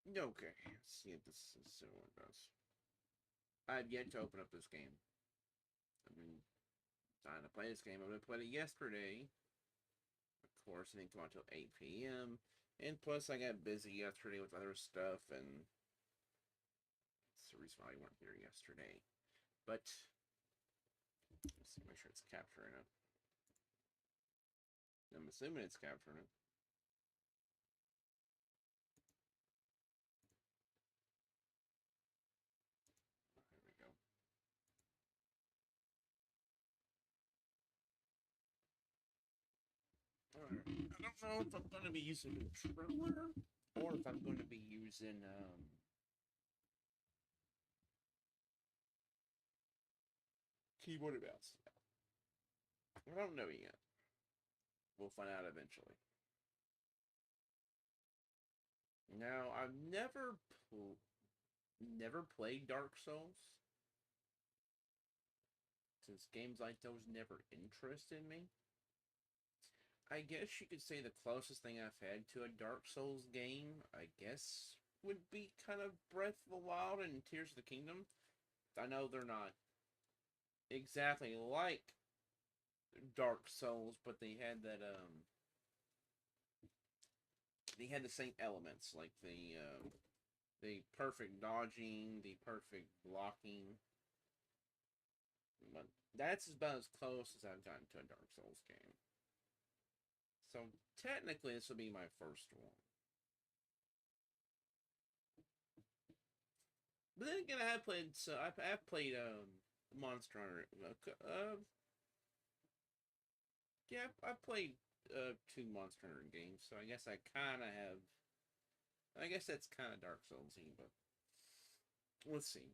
Okay, let's see if this is so it does. I've yet to open up this game. I've been trying to play this game. I played it yesterday. Of course, it didn't come out until 8 p.m. And plus, I got busy yesterday with other stuff, and that's the reason why I weren't here yesterday. But let's see, make sure it's capturing it. I'm assuming it's capturing it. There we go. Alright. I don't know if I'm going to be using a controller or if I'm going to be using keyboard and mouse. I don't know yet. We'll find out eventually. Now, I've never played Dark Souls since games like those never interested me. I guess you could say the closest thing I've had to a Dark Souls game, I guess, would be kind of Breath of the Wild and Tears of the Kingdom. I know they're not exactly like Dark Souls, but they had the same elements, like the perfect dodging, the perfect blocking. But that's about as close as I've gotten to a Dark Souls game. So technically, this will be my first one. But then again, I have played. So I've played Monster Hunter. Yeah, I've played two Monster Hunter games. So I guess I kind of have. I guess that's kind of Dark Soulsy, but let's see.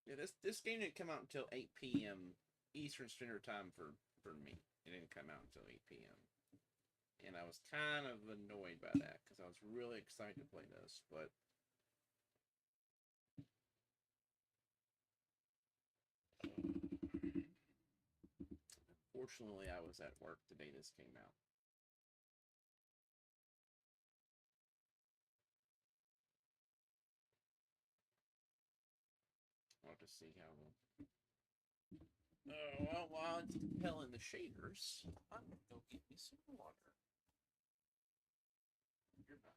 Yeah, this game didn't come out until 8 p.m. Eastern Standard Time for me. It didn't come out until 8 p.m. And I was kind of annoyed by that because I was really excited to play this, but fortunately I was at work the day this came out. I'll have to see how. Oh well, while it's compelling the shaders, I'm gonna go get me some water. You're not.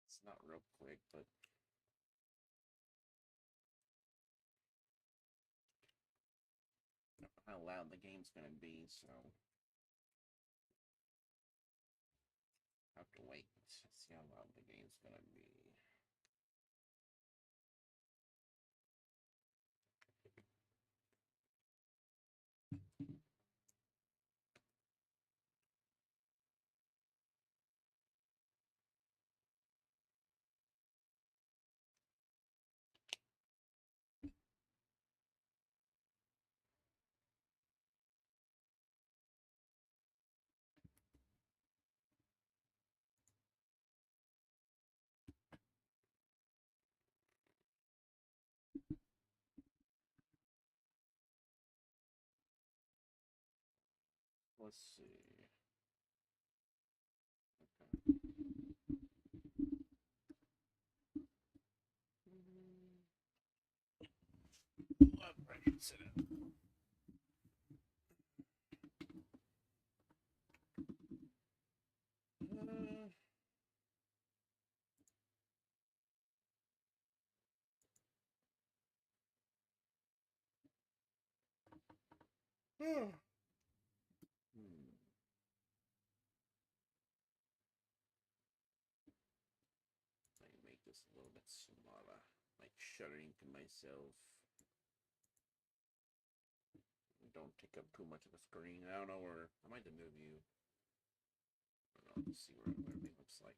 It's not real quick, but I don't know how loud the game's gonna be, so I have to wait to see how loud the game's gonna be. let's see. Okay. Sit in. Hmm. Let me make this a little bit smaller. Like shuttering to myself. Don't take up too much of the screen. I don't know where. I might have to move you. I don't know. Let's see what everything looks like.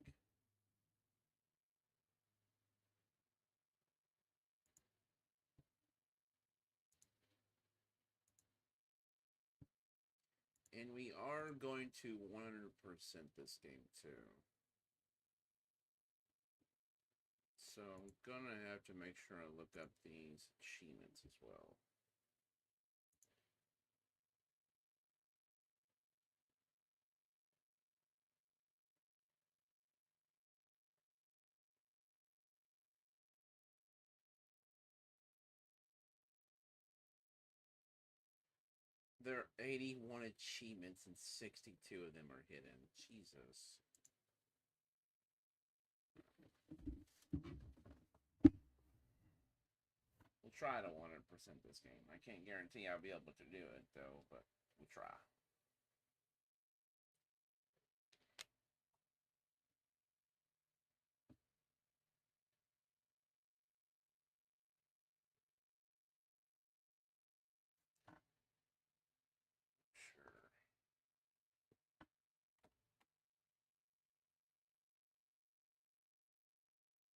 And we are going to 100% this game too. So I'm gonna have to make sure I look up these achievements as well. There are 81 achievements and 62 of them are hidden. Jesus. We'll try to 100% this game. I can't guarantee I'll be able to do it, though, but we'll try.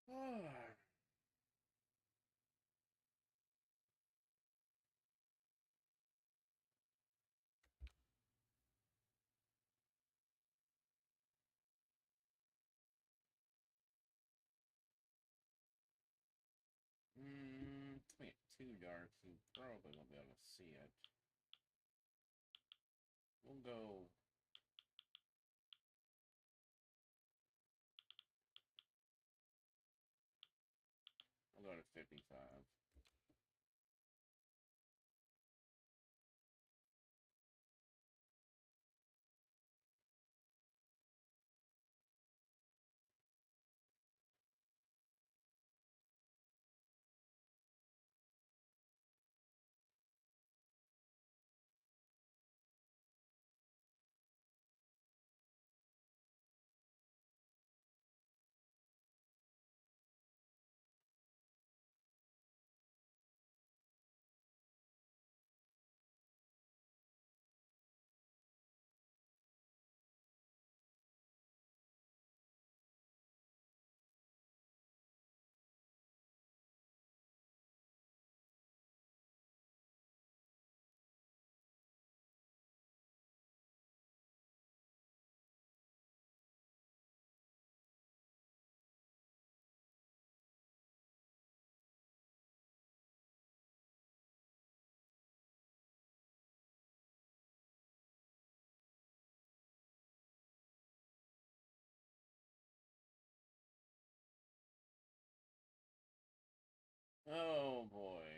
Sure. It's gonna get too dark, so you probably won't be able to see it. We'll go. We'll go to 55. Oh boy.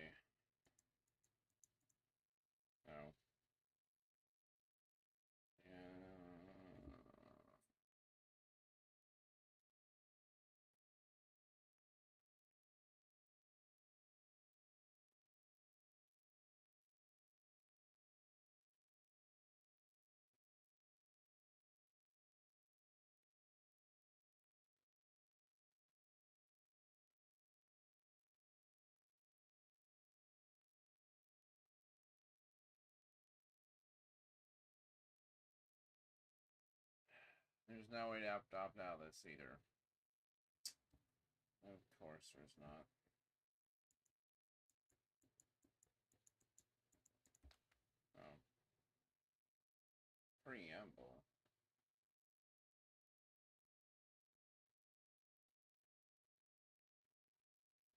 Oh. Yeah. There's no way to opt out of this either. Of course there's not. Oh. Preamble.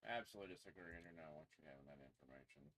Absolutely disagree. I do not want you having that information.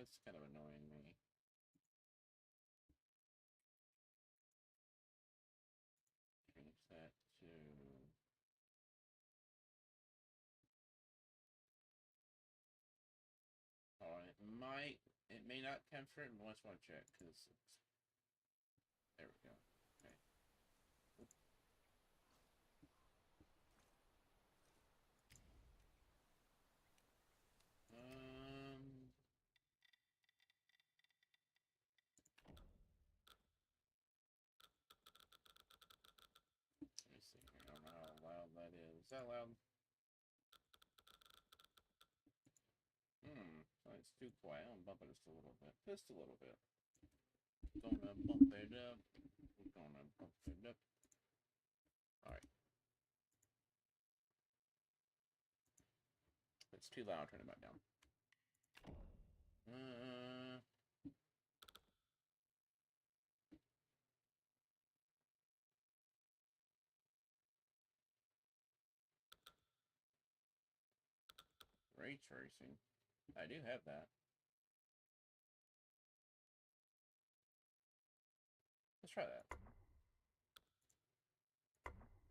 It's kind of annoying me. Change that to... Oh, it may not come for it, but let's want to check, because it's... There we go. Okay. Let me see here. I don't know how loud that is. Is that loud? It's too quiet. I'm bumping just a little bit. Just a little bit. Gonna bump it up. We're gonna bump it up. Alright. It's too loud. I'll turn it back down. Ray tracing. I do have that. Let's try that.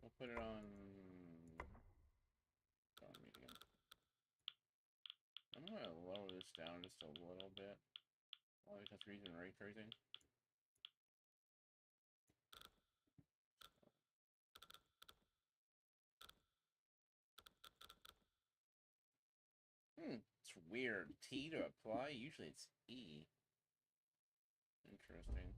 We'll put it on medium. I'm gonna lower this down just a little bit. Only because we're using ray tracing. It's weird. T to apply? Usually it's E. Interesting.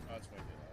That's way too loud.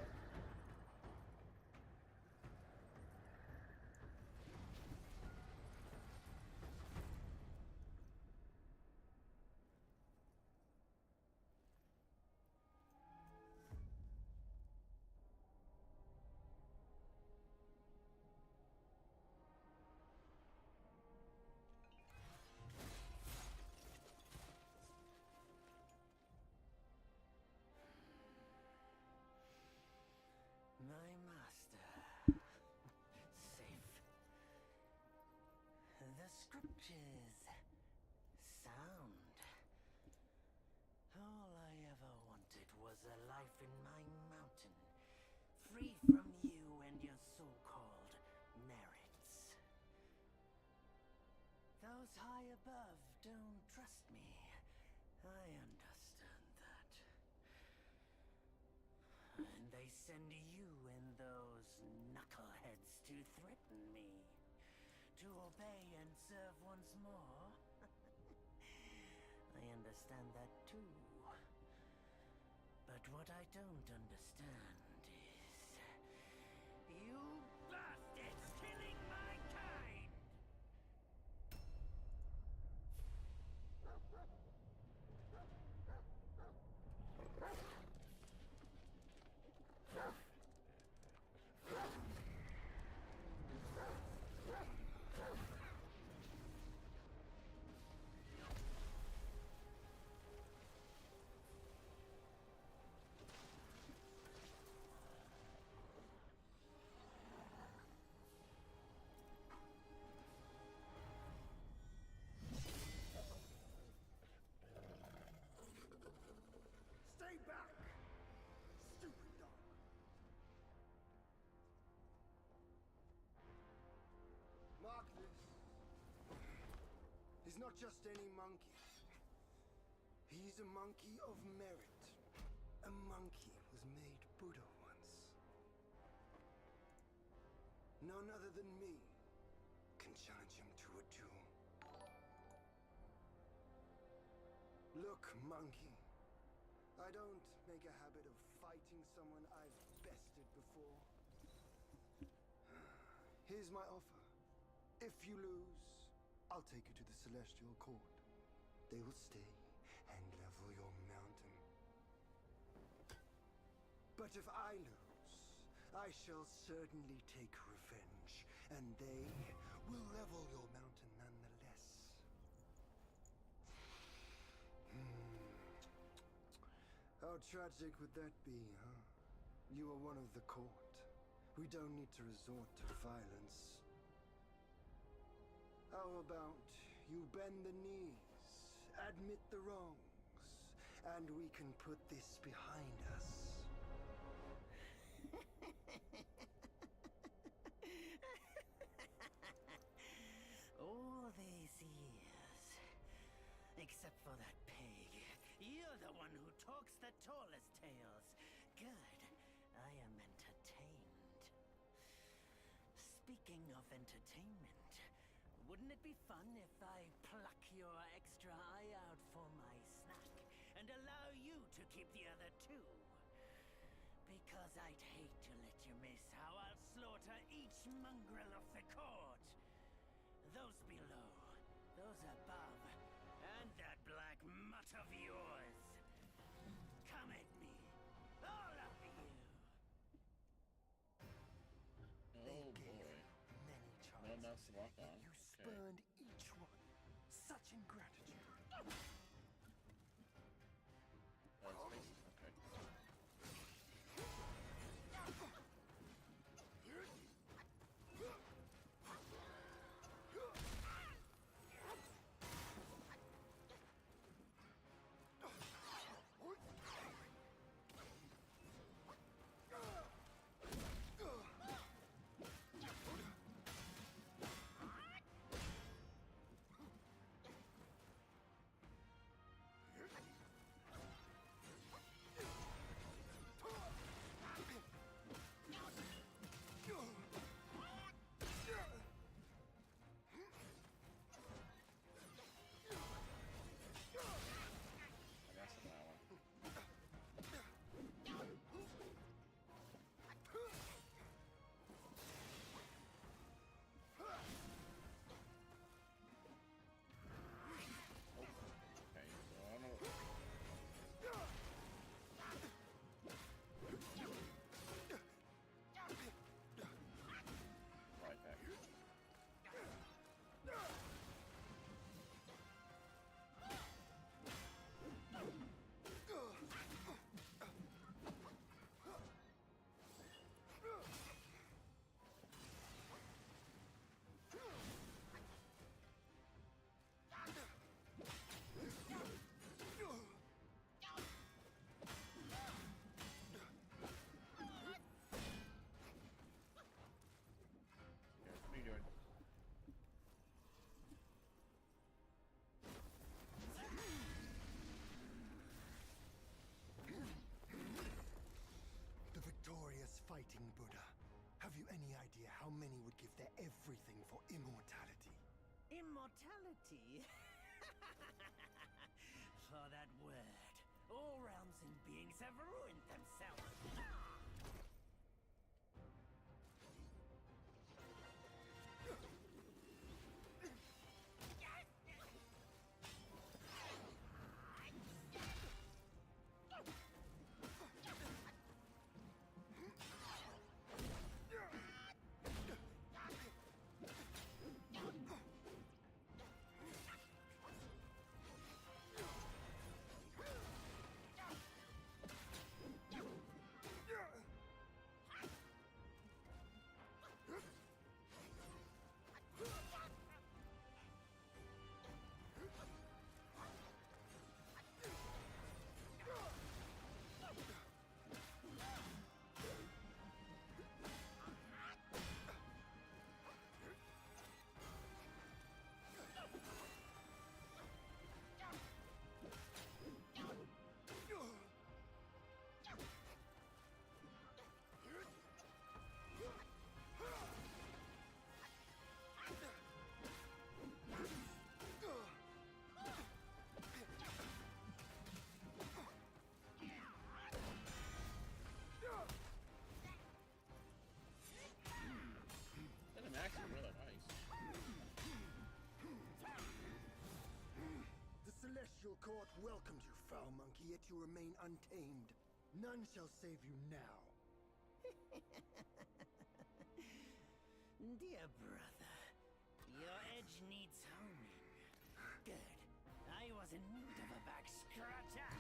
My master. Safe. The scriptures. Sound. All I ever wanted was a life in my mountain, free from you and your so-called merits. Those high above don't trust me. I understand that. And they send you and those knuckleheads to threaten me. To obey and serve once more. I understand that too. But what I don't understand is... you bastards killing my kind! is not just any monkey. He's a monkey of merit. A monkey was made Buddha once. None other than me can challenge him to a duel. Look, monkey. I don't make a habit of fighting someone I've bested before. Here's my offer. If you lose, I'll take you to the Celestial Court. They will stay and level your mountain. But if I lose, I shall certainly take revenge, and they will level your mountain nonetheless. How tragic would that be, huh? You are one of the court. We don't need to resort to violence. How about you bend the knees, admit the wrongs, and we can put this behind us? All these years, except for that pig, you're the one who talks the tallest tales. Good. I am entertained. Speaking of entertainment, wouldn't it be fun if I pluck your extra eye out for my snack and allow you to keep the other two? Because I'd hate to let you miss how I'll slaughter each mongrel of the court. Those below, those above, and that black mutt of yours. Come at me, all of you. Oh boy. Many No chances, mouse to walk yet on. you Okay. spurned each one. Such ingratitude. Oh, it's faces. Okay. I got some of that one. Oh, okay. So I don't know. Right back. Here's what you're doing. The victorious fighting Buddha. Have you any idea how many would give their everything for immortality? Immortality? For that word, all realms and beings have ruined themselves. court welcomes you, foul monkey, yet you remain untamed. None shall save you now. Dear brother, your edge needs honing. Good. I was in need of a back scratcher.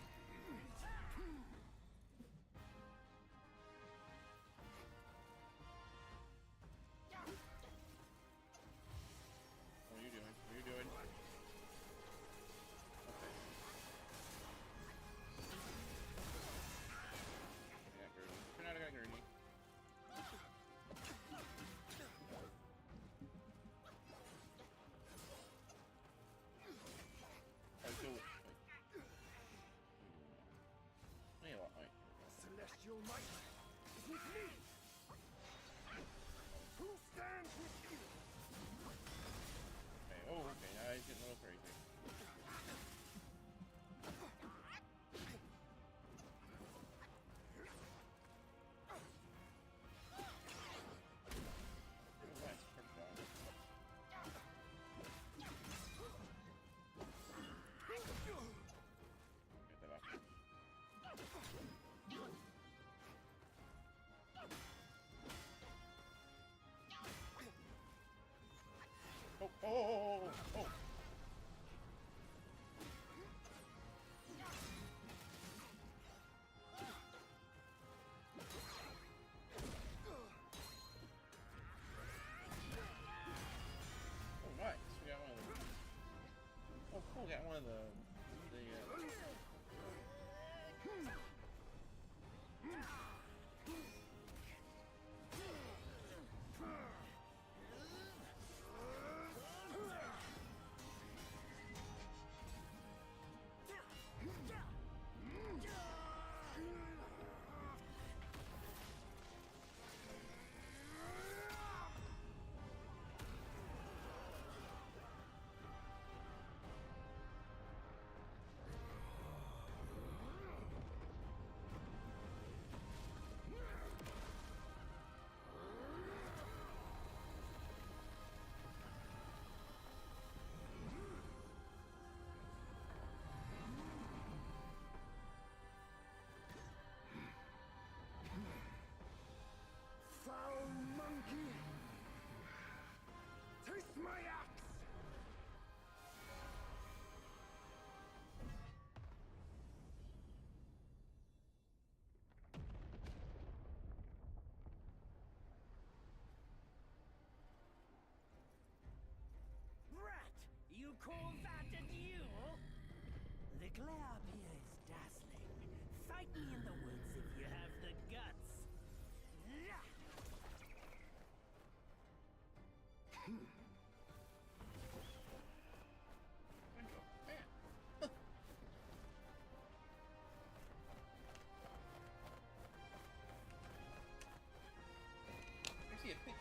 What are you doing? What are you doing? Okay. I got Gurney. Turn out I got Gurney. Oh, so, wait. Wait a lot, wait. Celestial might is with me. Who stands with you? Okay, oh, okay, now he's getting a little crazy. Oh, nice, perfect dodge. Get that off. Oh, oh, oh, oh, oh. Oh, nice. We got one of the. Oh, cool. Got one of the. Foul monkey! Taste my axe! Brat! You call that a duel? The glare up here is dazzling. Fight me in the woods if you have the guts. Yeah. I see a pigeon.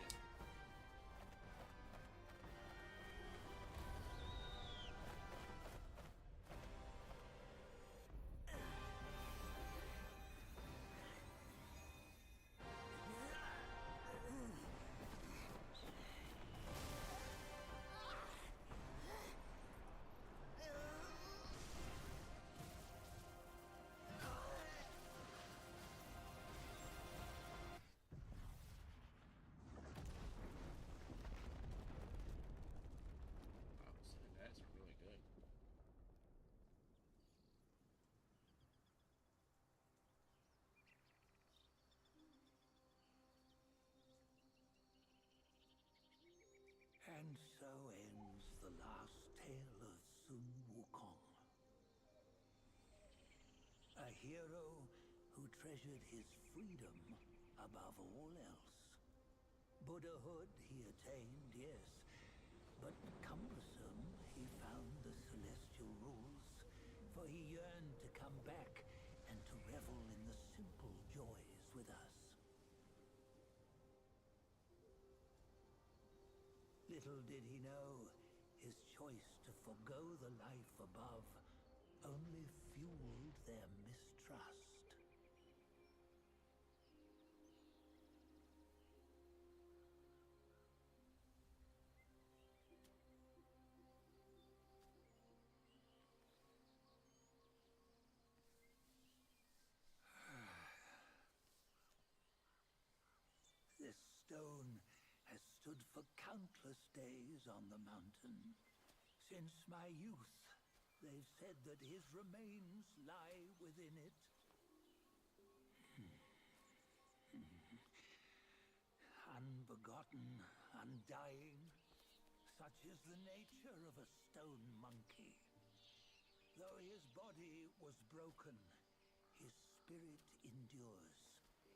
That's really good. And so ends the last tale of Sun Wukong. A hero who treasured his freedom above all else. Buddhahood he attained, yes, but cumbersome he found the celestial rules, for he yearned to come back and to revel in the simple joys with us. Little did he know, his choice to forgo the life above only fueled their mistrust. stone has stood for countless days on the mountain. Since my youth, they've said that his remains lie within it. Unbegotten, undying, such is the nature of a stone monkey. Though his body was broken, his spirit endures.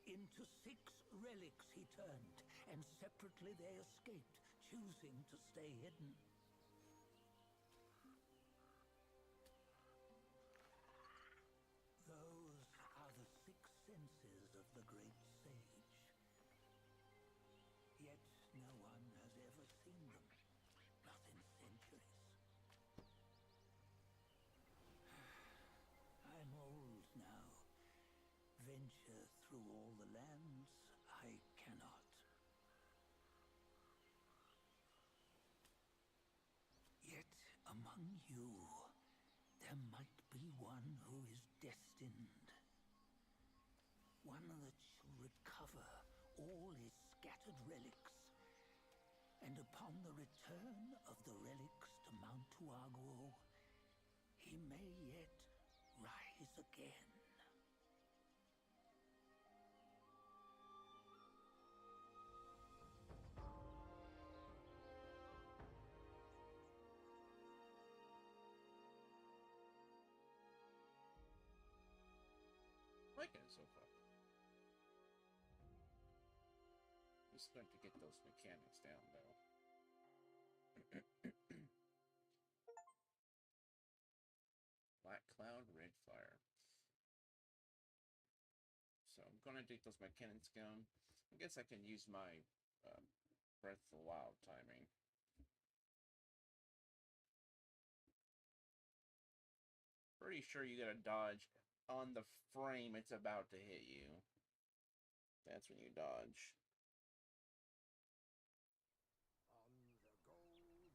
Into 6 relics he turned, and separately they escaped, choosing to stay hidden. Those are the 6 senses of the great sage. Yet no one has ever seen them, not in centuries. I'm old now. Venture through all the lands I cannot. Yet among you, there might be one who is destined. One that shall recover all his scattered relics. And upon the return of the relics to Mount Tuaguo, he may yet rise again. I like it so far. Just going to get those mechanics down, though. Black Cloud, Red Fire. So I'm going to get those mechanics down. I guess I can use my Breath of the Wild timing. Pretty sure you gotta dodge on the frame it's about to hit you. That's when you dodge. On the go,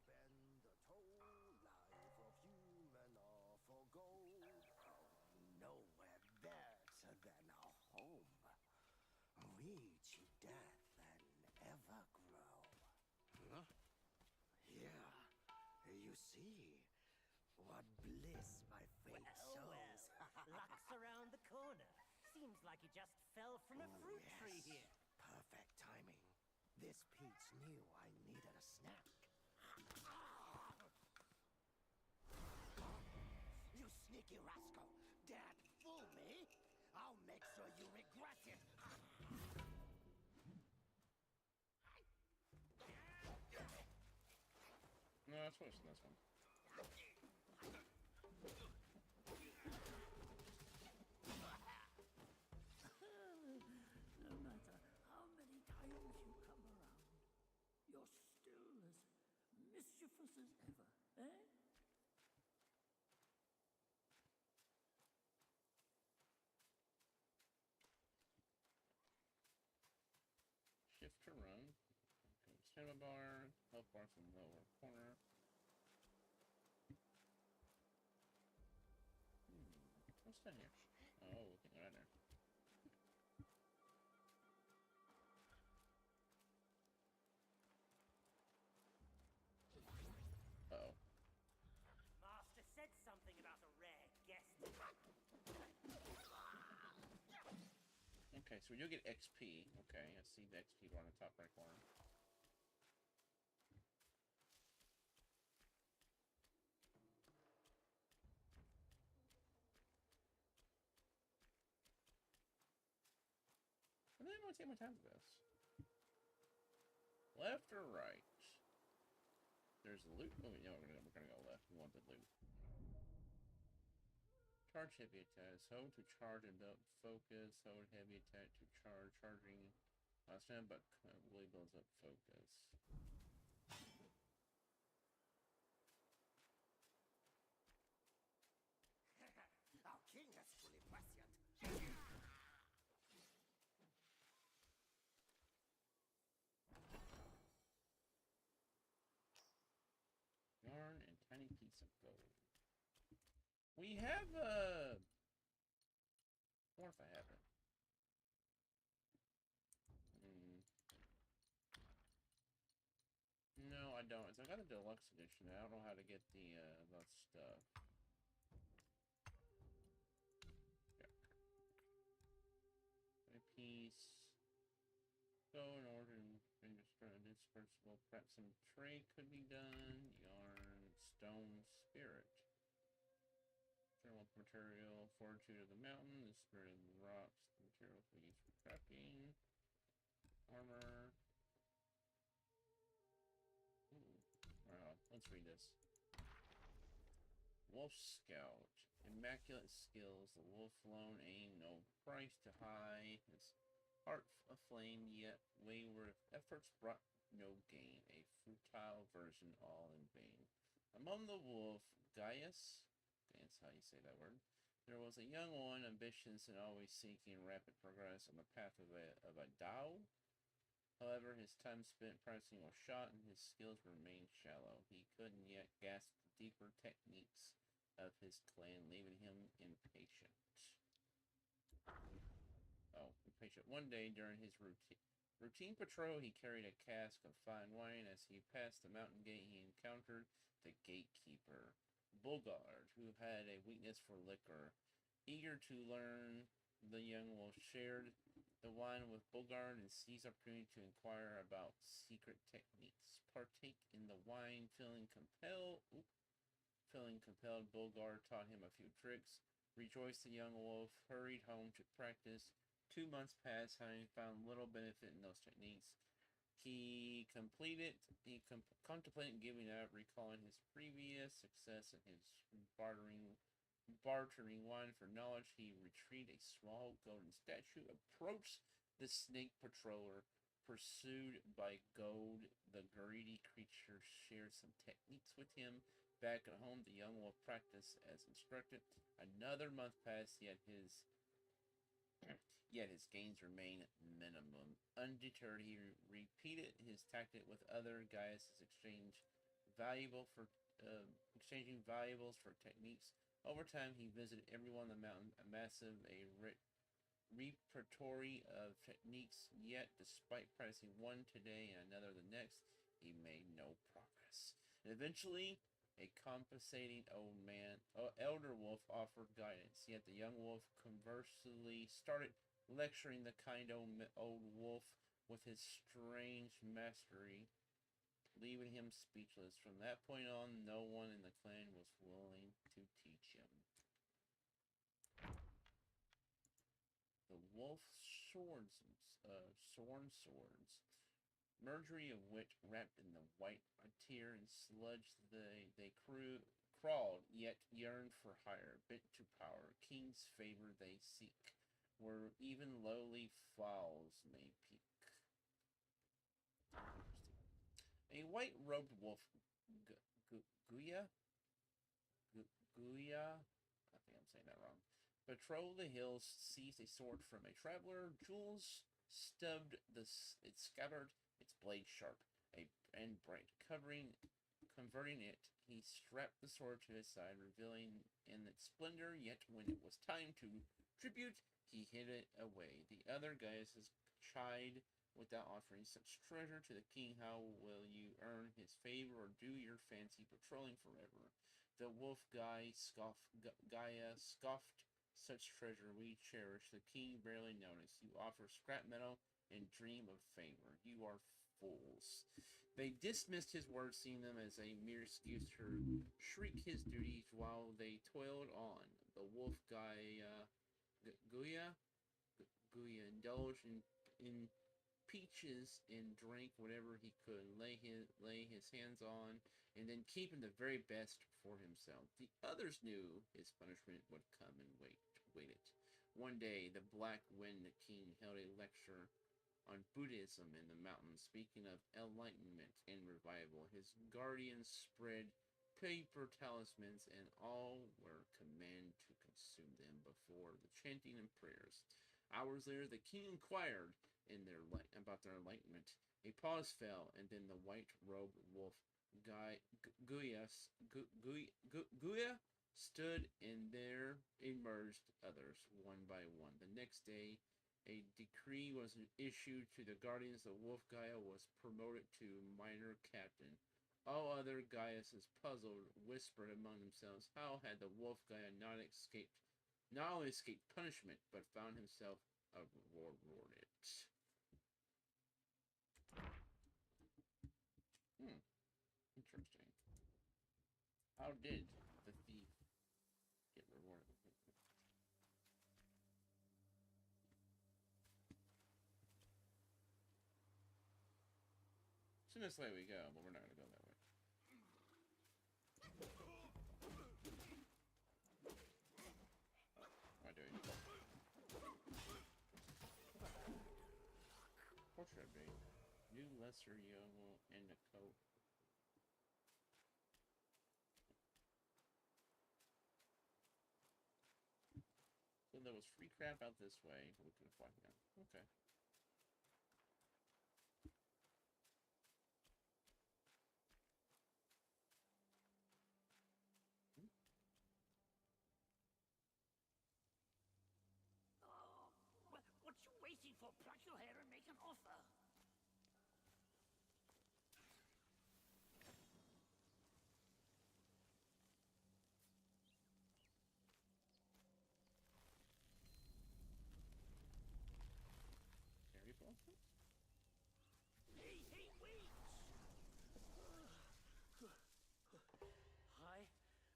bend the toe, life of human are for gold. Nowhere better than a home. Reach death and ever grow. Huh? Here, you see what bliss my fate shows. Luck's around the corner. Seems like he just fell from a fruit tree here. Perfect timing. This peach knew I needed a snack. You sneaky rascal! Dare fool me? I'll make sure you regret it. No, that's worse than this one. No matter how many times you come around, you're still as mischievous as ever, eh? Shift to run. Okay, stamina bar, health bar from the lower corner. What's down here? Oh, we can go right there. Uh-oh. Master said something about a rare guest. Okay, so you'll get XP. Okay, I see the XP bar on the top right corner. I really want to take my time with this. Left or right? There's the loot. Oh, no, we're gonna go left. We want the loot. Charge heavy attack. Hold to charge and build focus. Hold heavy attack to charge. Charging. Stand, but really builds up focus. Our king is fully prescient. Yarn and tiny piece of gold. We have a. What if I have it? I don't. I got a deluxe edition. I don't know how to get the that stuff. Yeah. A piece. So in order to dispersible, perhaps some trade could be done. Yarn, stone, spirit. Thermal material, fortitude of the mountain, the spirit of the rocks, the material we use for crafting. Armor. Ooh. Let's read this. Wolf Scout. Immaculate skills. The wolf lone aim, no price to high. His heart aflame, yet wayward efforts brought no gain. A futile version, all in vain. Among the wolf, Gaius, that's how you say that word, there was a young one, ambitious and always seeking rapid progress on the path of a Dao. However, his time spent practicing was shot and his skills remained shallow. He couldn't yet grasp the deeper techniques of his clan, leaving him impatient. Impatient. One day during his routine patrol, he carried a cask of fine wine. As he passed the mountain gate, he encountered the gatekeeper, Bogard, who had a weakness for liquor. Eager to learn, the young wolf shared the wine with Bogard and seized opportunity to inquire about secret techniques. Partake in the wine, feeling compelled, Bogard taught him a few tricks. Rejoiced, the young wolf hurried home to practice. 2 months passed, having found little benefit in those techniques. He contemplated giving up, recalling his previous success in his bartering wine for knowledge. He retrieved a small golden statue, approached the snake patroller, pursued by gold. The greedy creature shared some techniques with him. Back at home, the young wolf practiced as instructed. Another month passed, yet his gains remained minimum. Undeterred, he repeated his tactic with other Gaius, exchanging valuables for techniques. Over time, he visited everyone on the mountain, amassing a repertory of techniques. Yet, despite practicing one today and another the next, he made no progress. And eventually, a compensating elder wolf offered guidance. Yet the young wolf conversely started lecturing the kind old wolf with his strange mastery, leaving him speechless. From that point on, no one in the clan was willing to teach him. The wolf's sworn swords. Mercury of wit wrapped in the white tear and sludge, they crawled, yet yearned for higher, bent to power. King's favor they seek, where even lowly fowls may peek. A white-robed wolf, Guya, I think I'm saying that wrong, patrolled the hills, seized a sword from a traveler. Jewels stubbed its scabbard, its blade sharp and bright. Converting it, he strapped the sword to his side, revealing in its splendor. Yet when it was time to tribute, he hid it away. The other Gaiuses chid without offering such treasure to the king. How will you earn his favor or do your fancy patrolling forever? The wolf Gaia scoffed. Such treasure we cherish. The king barely noticed. You offer scrap metal and dream of favor. You are fools. They dismissed his words, seeing them as a mere excuse to shriek his duties while they toiled on. The wolf Guya indulged in peaches and drank whatever he could lay his hands on, and then keeping the very best for himself. The others knew his punishment would come and waited. One day, the Black Wind King held a lecture on Buddhism in the mountains, speaking of enlightenment and revival. His guardians spread paper talismans, and all were commanded to consume them before the chanting and prayers. Hours later, the king inquired about their enlightenment. A pause fell, and then the white-robed wolf Guya stood, and there emerged others, one by one. The next day, a decree was issued to the guardians. The wolf Gaia was promoted to minor captain. All other Gaiuses, puzzled, whispered among themselves how had the wolf Gaia not only escaped punishment, but found himself rewarded. Interesting. How did the thief get rewarded? So this way we go, but we're not gonna go that way. What am I doing? Portrait bait. New lesser yogo and a coat. So there was free crap out this way, but we could have fought now. Okay. What you waiting for? Pluck your hair and make an offer. Carry ball? Hey, wait! I,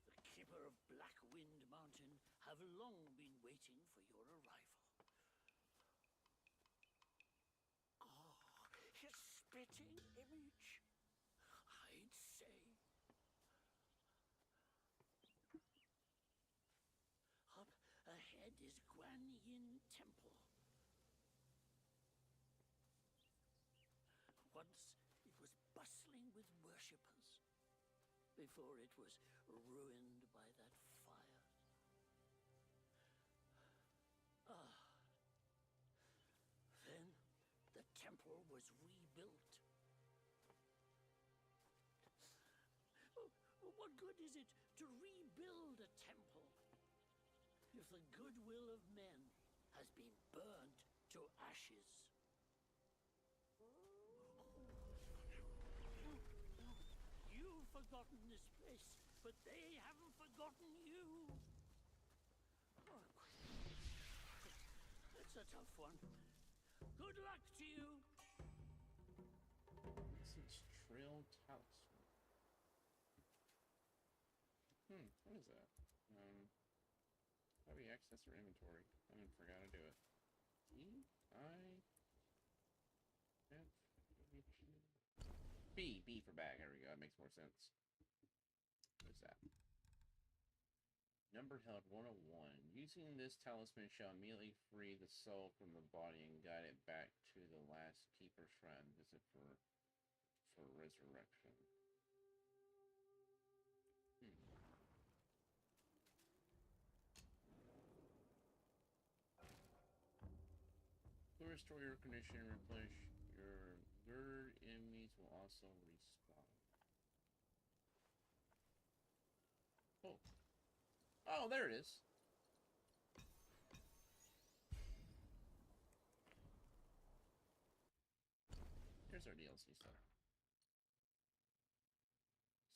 the keeper of Blackwind Mountain, have long been waiting for your arrival. His spitting image, I'd say. Up ahead is Guan Yin Temple. Once it was bustling with worshippers, before it was ruined by that fire. Then the temple was rebuilt. What good is it to rebuild a temple if the goodwill of men has been burned to ashes? You've forgotten this place, but they haven't forgotten you. It's a tough one. Good luck to you. Since Trail Talisman. What is that? How do we access our inventory? I forgot to do it. B for bag. There we go. That makes more sense. What is that? Number held 101. Using this talisman shall immediately free the soul from the body and guide it back to the last keeper shrine. Visit for resurrection. To restore your condition and replenish your GERD, enemies will also respawn. Oh. Oh, there it is. Here's our DLC stuff.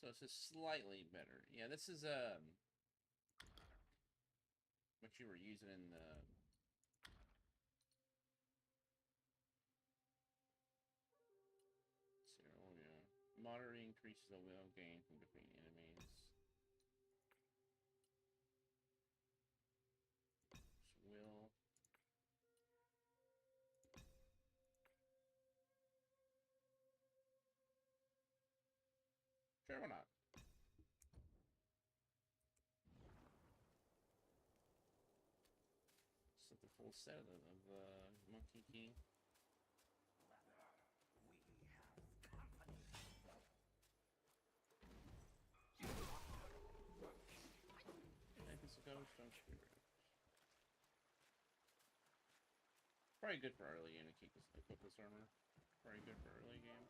So it's just slightly better. Yeah, this is what you were using in the moderately increases the will gain from defeating enemies. Will. Sure, why not? Set the full set of the monkey key. Probably good for early game to keep this equip this armor. Probably good for early game.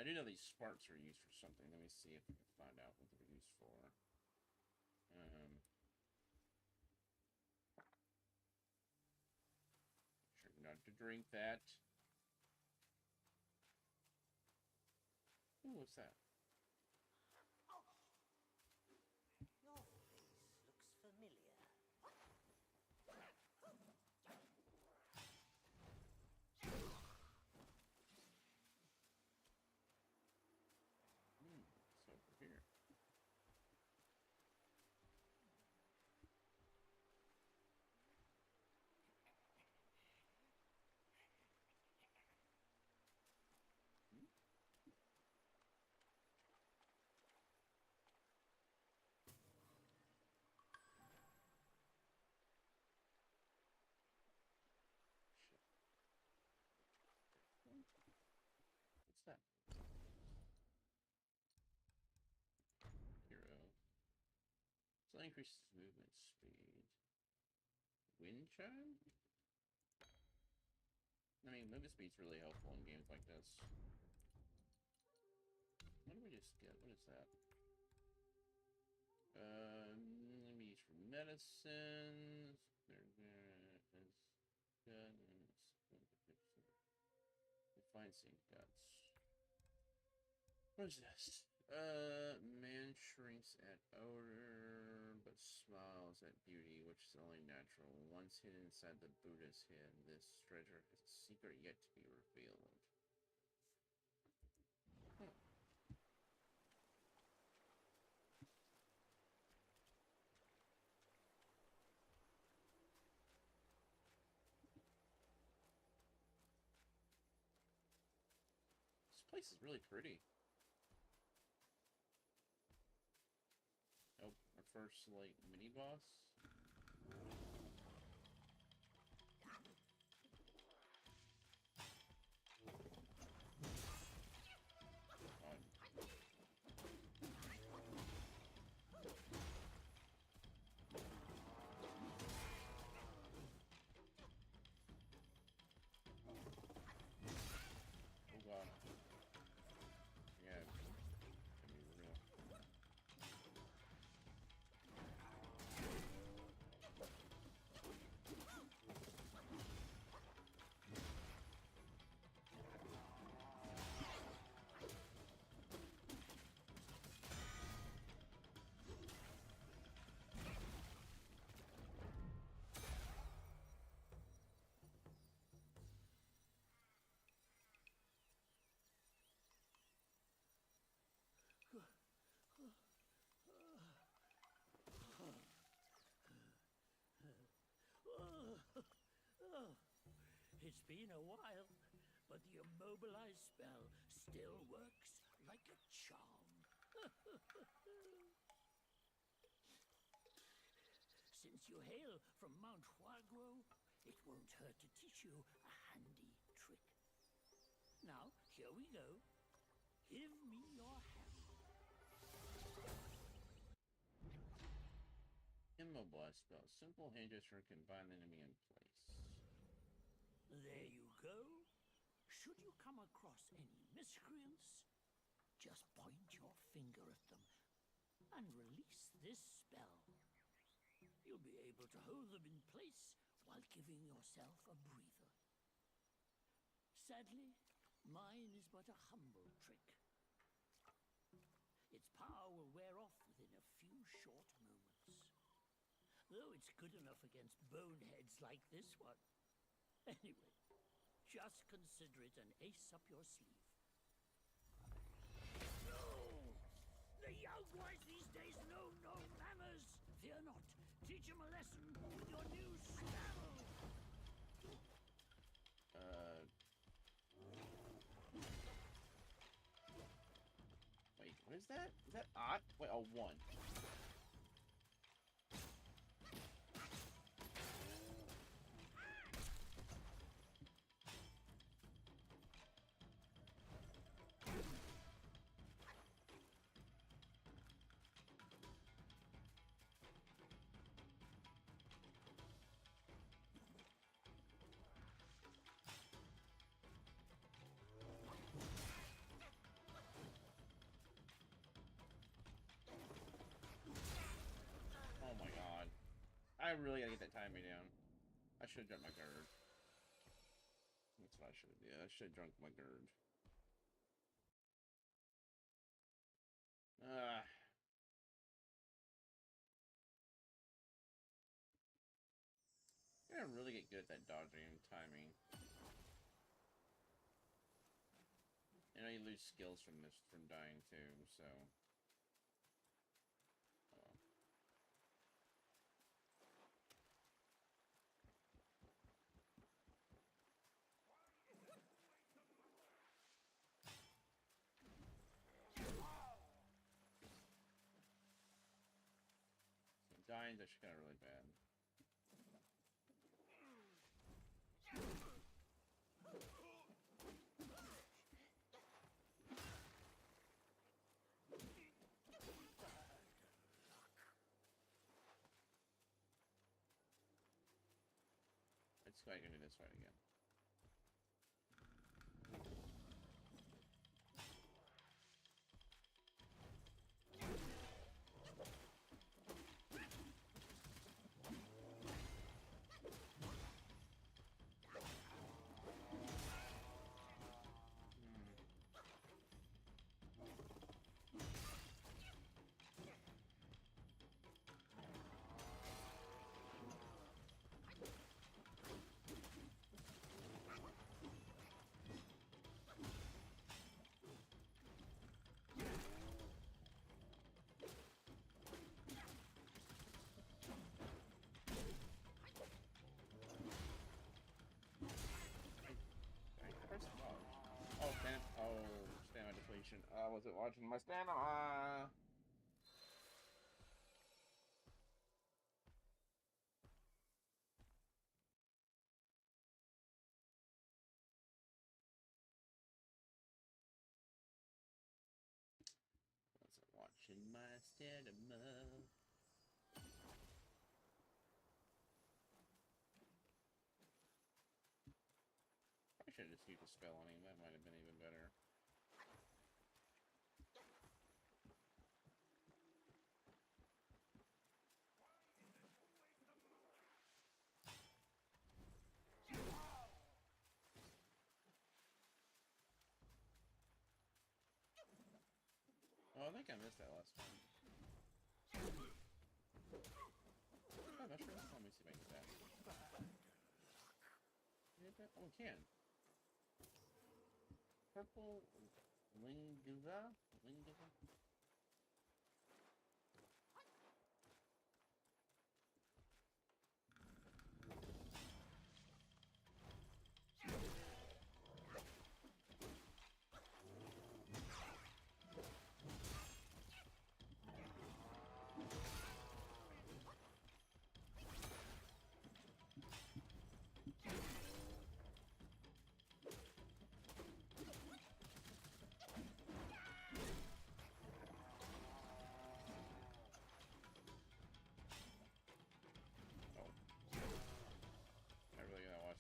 do know these sparks are used for something. Let me see if I can find out what they're used for. Sure not to drink that. Ooh, what's that? Your face looks familiar. It's over here. What's that? Hero. So that increases movement speed. Wind chime? I mean, movement speed's really helpful in games like this. What do we just get? What is that? Let me use for medicines. There is good. Refining guts. What is this? Man shrinks at odor, but smiles at beauty, which is only natural. Once hidden inside the Buddha's head, this treasure has a secret yet to be revealed. This place is really pretty. Oh, our first, like, mini-boss. Oh god. Yeah. I mean, real. It's been a while, but the immobilized spell still works like a charm. Since you hail from Mount Huagro, it won't hurt to teach you a handy trick. Now, here we go. Give me your hand. Immobilize spell. Simple hand gesture can bind the enemy in place. There you go. Should you come across any miscreants, just point your finger at them and release this spell. You'll be able to hold them in place while giving yourself a breather. Sadly, mine is but a humble trick. Its power will wear off within a few short moments. Though it's good enough against boneheads like this one. Anyway, just consider it an ace up your sleeve. No! The young boys these days know no manners! Fear not. Teach them a lesson with your new spell! Wait, what is that? Is that odd? Wait, a 1. I really gotta get that timing down. I should have drunk my GERD. That's what I should have done. I should have drunk my GERD. I gotta really get good at that dodging and timing. You know, you lose skills from this, from dying too, so... Dying's actually kind of really bad. Let's go ahead and do this fight again. Stamina depletion. I wasn't watching my stamina. Wasn't watching my stamina. I should have just used a spell on him. That might have been even better. Oh, I think I missed that last time. Oh, mushroom? Let me see if I can get that. Oh, we can. Purple Linguva? Linguva?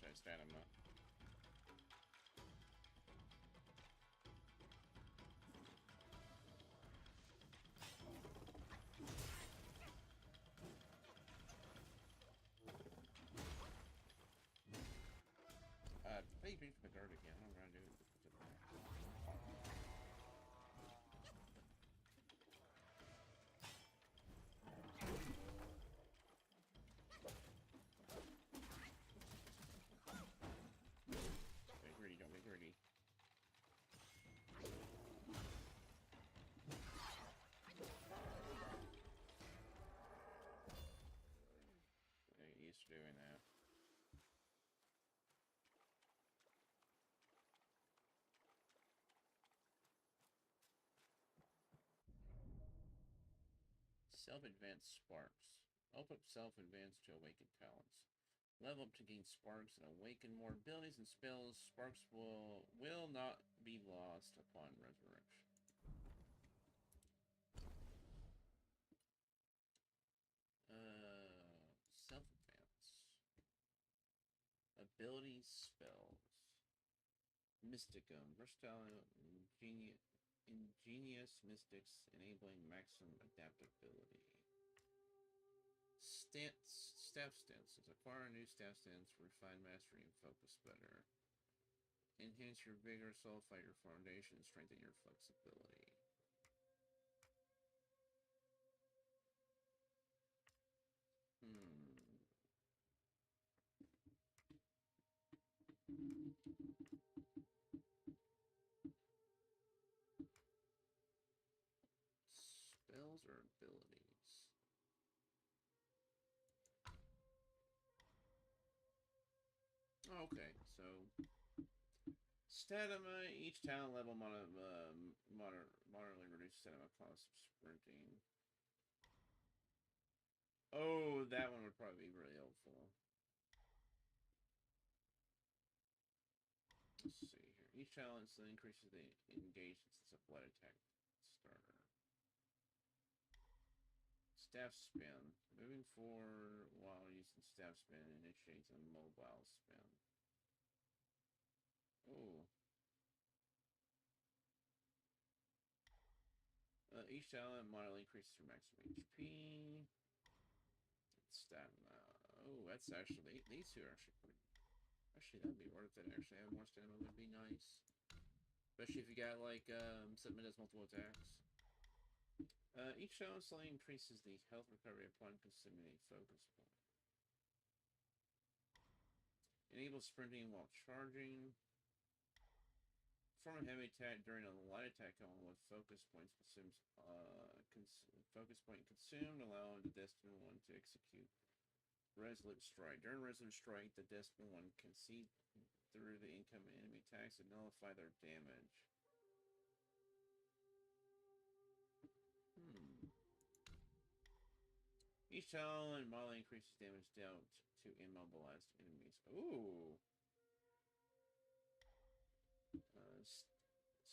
Stamina. Please reach the guard again. I'm gonna do it. Don't get greedy. I get used to doing that. Self-advanced sparks. Open up self-advanced to awaken talents. Level up to gain sparks and awaken more abilities and spells. Sparks will not be lost upon resurrection. Self-advance. Ability spells. Mysticum. Versatile, ingenious mystics enabling maximum adaptability. Staff stances. Acquire a new staff stance, refine mastery and focus better. Enhance your vigor, solidify your foundation, strengthen your flexibility. Spells or abilities? Okay, so stamina. Each talent level moderately reduces stamina cost of sprinting. Oh, that one would probably be really helpful. Let's see here. Each talent increases the engagement since a blood attack starter. Staff spin. Moving forward while using staff spin initiates a mobile spin. Oh. Each talent moderately increases your maximum HP. Stamina. Oh, that's actually... These two are actually pretty... Actually, that'd be worth it. Actually, having more stamina would be nice. Especially if you got, like, something that does multiple attacks. Each talent slightly increases the health recovery upon consuming a focus point. Enables sprinting while charging. Perform a heavy attack during a light attack on with focus points focus point consumed, allowing the Destined One to execute Resolute Strike. During Resolute Strike, the Destined One can see through the incoming enemy attacks and nullify their damage. Each talent model increases damage dealt to immobilized enemies. Ooh.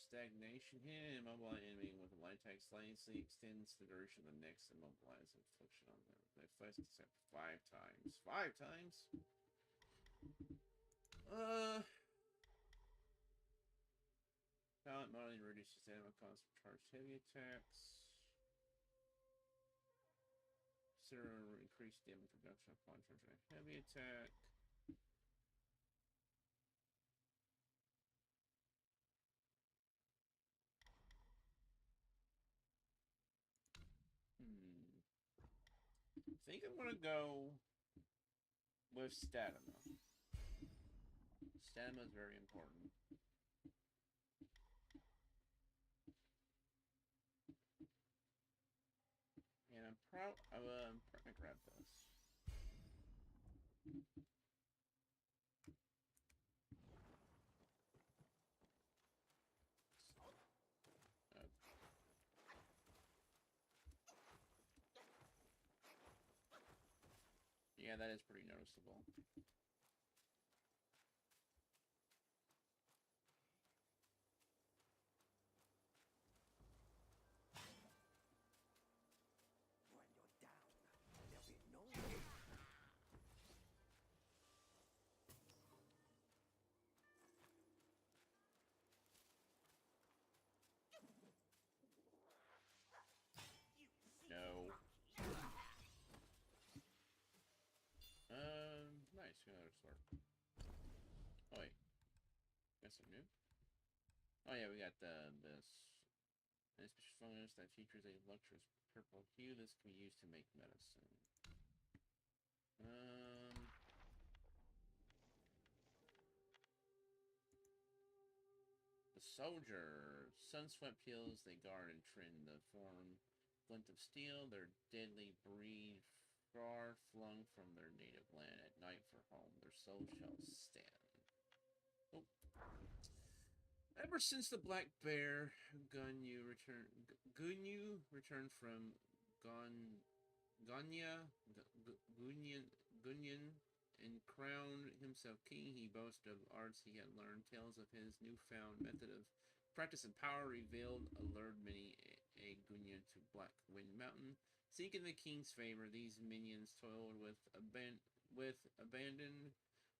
Stagnation. Hit an immobilized enemy with a light attack slightly extends the duration of the next immobilized infliction on them. They flash except 5 times. 5 times? Talent modeling reduces stamina cost for charged heavy attacks. Consider increased damage reduction upon charging a heavy attack. I think I'm gonna go with stamina. Stamina is very important. And I'm gonna grab this. Yeah, that is pretty noticeable. Nice, another sword. Oh wait, got some new. Oh yeah, we got this. An special fungus that features a lustrous purple hue. This can be used to make medicine. The soldier. Sunswept hills they guard and trend the form. Glint of steel. Their deadly breed. Far flung from their native land at night for home, their soul shall stand. Oh. Ever since the Black Bear Gunyu returned from Gunyan and crowned himself king, he boasted of arts he had learned. Tales of his newfound method of practice and power revealed allured many a Gunyan to Black Wind Mountain. Seeking the king's favor, these minions toiled with abandon.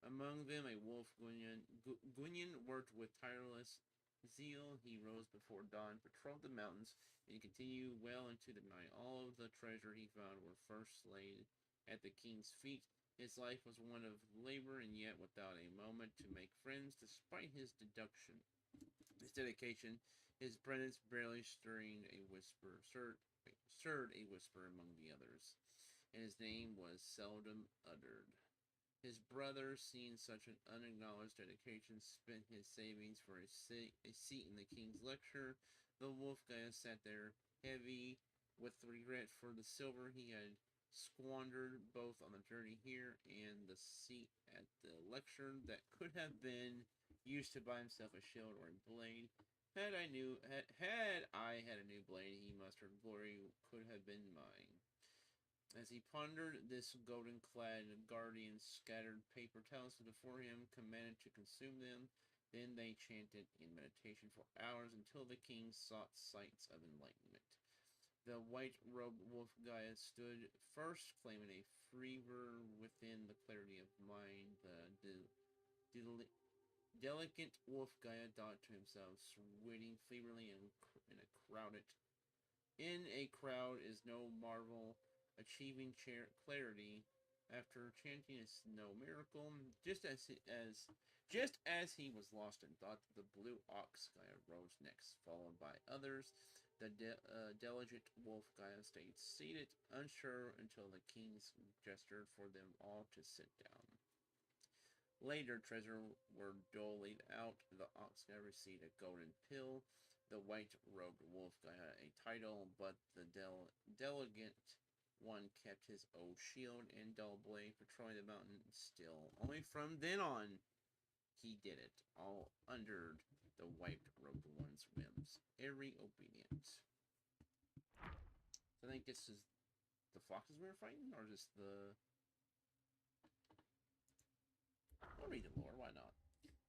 Among them, a wolf Gunyan worked with tireless zeal. He rose before dawn, patrolled the mountains, and continued well into the night. All of the treasure he found were first laid at the king's feet. His life was one of labor, and yet without a moment to make friends, despite his dedication, his presence barely stirred a whisper among the others, and his name was seldom uttered. His brother, seeing such an unacknowledged dedication, spent his savings for a seat in the king's lecture. The wolf guy sat there, heavy with regret for the silver he had squandered both on the journey here and the seat at the lecture that could have been used to buy himself a shield or a blade. Had I had a new blade, he mustered, glory could have been mine. As he pondered, this golden-clad guardian scattered paper towels before him, commanded to consume them. Then they chanted in meditation for hours until the king sought sights of enlightenment. The white-robed wolf Gaia stood first, claiming a fervor within the clarity of mind. The delicate wolf Gaia thought to himself, sweating feverly in a crowd is no marvel. Achieving clarity after chanting is no miracle. Just as he was lost in thought, the blue ox Gaia rose next, followed by others. The delicate wolf Gaia stayed seated, unsure, until the kings gestured for them all to sit down. Later, treasure were doled out. The ox Gaia received a golden pill. The white-robed wolf Gaia a title, but the delegate one kept his old shield and dull blade, patrolling the mountain still. Only from then on, he did it, all under the white-robed one's whims, every obedient. So I think this is the foxes we were fighting, or just the... I'll read the lore, why not?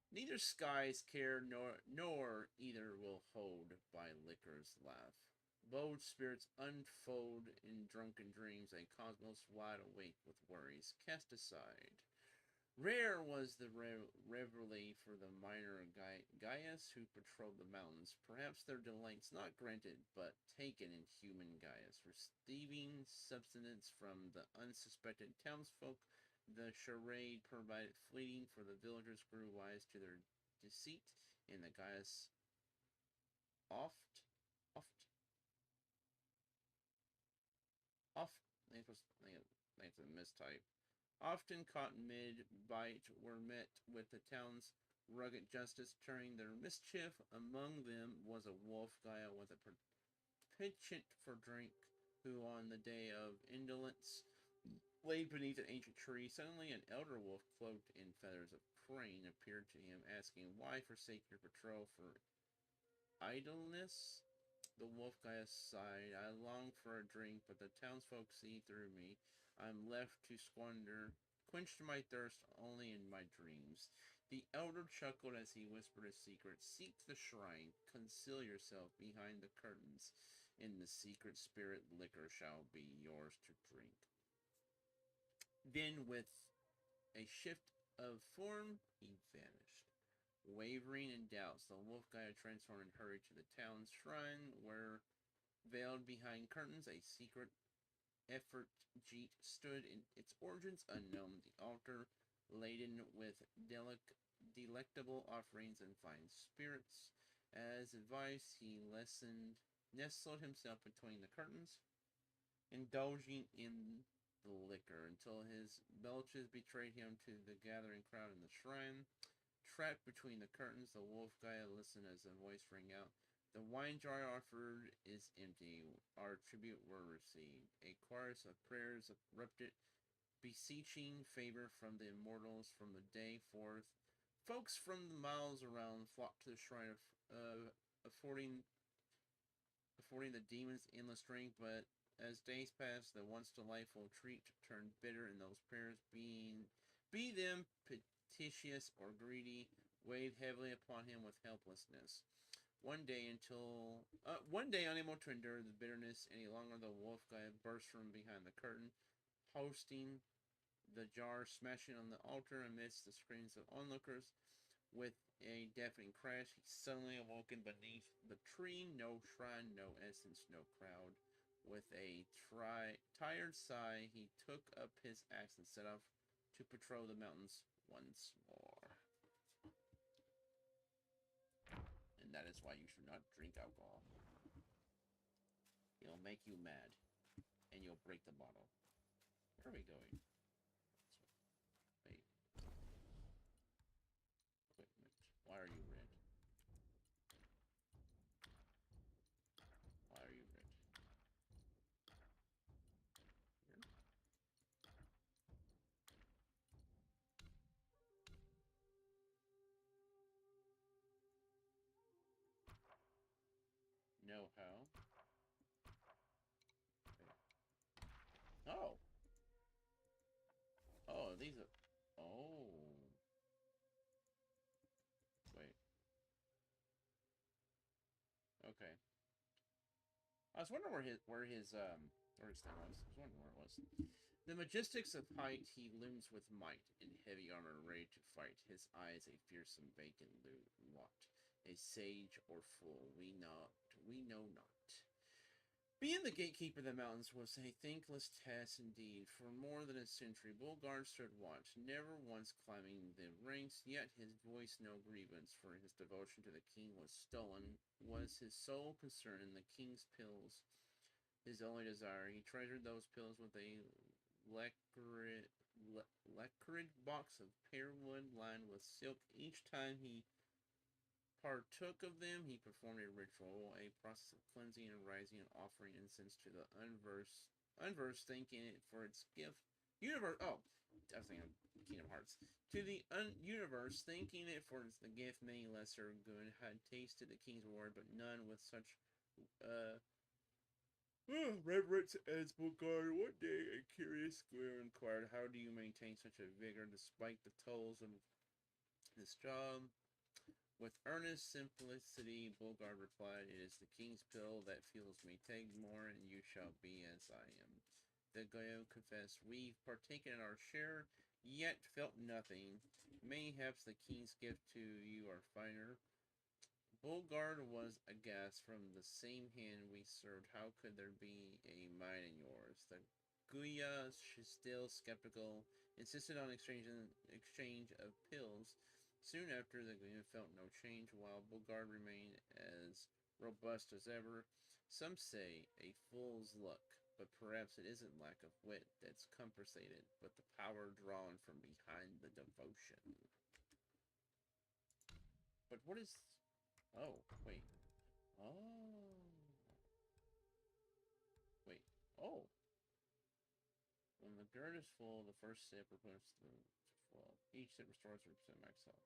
Neither skies care, nor either will hold by liquor's laugh. Bold spirits unfold in drunken dreams, a cosmos wide awake with worries cast aside. Rare was the reveille for the minor Gaius who patrolled the mountains. Perhaps their delights not granted, but taken in human Gaius, receiving subsistence from the unsuspected townsfolk. The charade provided fleeting, for the villagers grew wise to their deceit, and the Gaius oft I think it's a mistype. Often caught mid-bite, were met with the town's rugged justice, turning their mischief. Among them was a wolf Gaia with a penchant for drink, who on the day of indolence lay beneath an ancient tree. Suddenly an elder wolf, cloaked in feathers of crane, appeared to him, asking, "Why forsake your patrol for idleness?" The wolf Gaia sighed. "I long for a drink, but the townsfolk see through me. I'm left to quench my thirst only in my dreams." The elder chuckled as he whispered a secret. "Seek the shrine. Conceal yourself behind the curtains. In the secret spirit, liquor shall be yours to drink." Then, with a shift of form, he vanished. Wavering in doubts, the wolf Gaia transformed and hurried to the town's shrine, where, veiled behind curtains, a secret effigy stood, in its origins unknown. The altar, laden with delectable offerings and fine spirits. As advised, he nestled himself between the curtains, indulging in the liquor until his belches betrayed him to the gathering crowd in the shrine. Trapped between the curtains, the wolf Gaia listened as a voice rang out. "The wine jar offered is empty. Our tribute were received." A chorus of prayers erupted, beseeching favor from the immortals. From the day forth, folks from the miles around flocked to the shrine, affording the demons endless drink. But as days passed, the once delightful treat turned bitter, and those prayers, be them petitious or greedy, weighed heavily upon him with helplessness. One day, unable to endure the bitterness any longer, the wolf Gaia burst from behind the curtain, hosting the jar, smashing on the altar amidst the screams of onlookers. With a deafening crash, he suddenly awoken beneath the tree. No shrine, no essence, no crowd. With a tired sigh, he took up his axe and set off to patrol the mountains once more. And that is why you should not drink alcohol. It'll make you mad. And you'll break the bottle. Where are we going? Wait. Equipment. Why are you red? Why are you red? Here? No how? Wait. Oh! Oh, these are... Oh. Wait. Okay. I was wondering where his thing was. I was wondering where it was. The majestic of height, he looms with might, in heavy armor, ready to fight. His eyes a fearsome vacant lot. A sage or fool, we know not. Being the gatekeeper of the mountains was a thankless task indeed. For more than a century, Bulgard stood watch, never once climbing the ranks, yet his voice no grievance, for his devotion to the king was stolen, was his sole concern in the king's pills, his only desire. He treasured those pills with a lacquered box of pear wood lined with silk. Each time he partook of them, he performed a ritual, a process of cleansing and rising and offering incense to the unversed, thanking it for its gift. I was thinking of Kingdom Hearts. To the universe, thanking it for the gift. Many lesser good had tasted the king's reward, but none with such reverence as Bulgard. One day, a curious square inquired, "How do you maintain such a vigor despite the tolls of this job?" With earnest simplicity, Bulgard replied, "It is the king's pill that fuels me. Take more, and you shall be as I am." The Goyo confessed, "We've partaken in our share, yet felt nothing. Mayhaps the king's gift to you are finer." Bulgard was aghast. "From the same hand we served, how could there be a mine in yours?" The Guya, still skeptical, insisted on exchange of pills. Soon after, the Guya felt no change, while Bulgard remained as robust as ever. Some say a fool's luck, but perhaps it isn't lack of wit that's compensated, but the power drawn from behind the devotion. But what is... Oh, wait. Oh. Wait. Oh. When the gourd is full, the first sip replaces the full. Each sip restores 3% max health.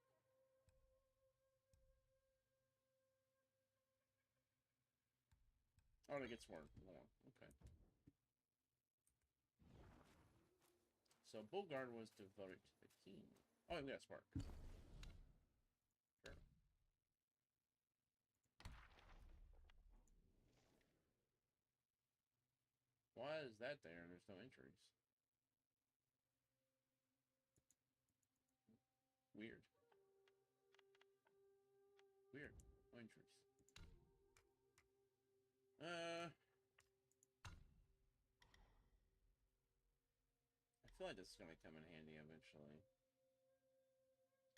Oh, and it gets more. Okay. So Bulgard was devoted to the king. Oh, we got a spark. Sure. Why is that there and there's no entries? Weird. Weird. No entries. I feel like this is gonna come in handy eventually.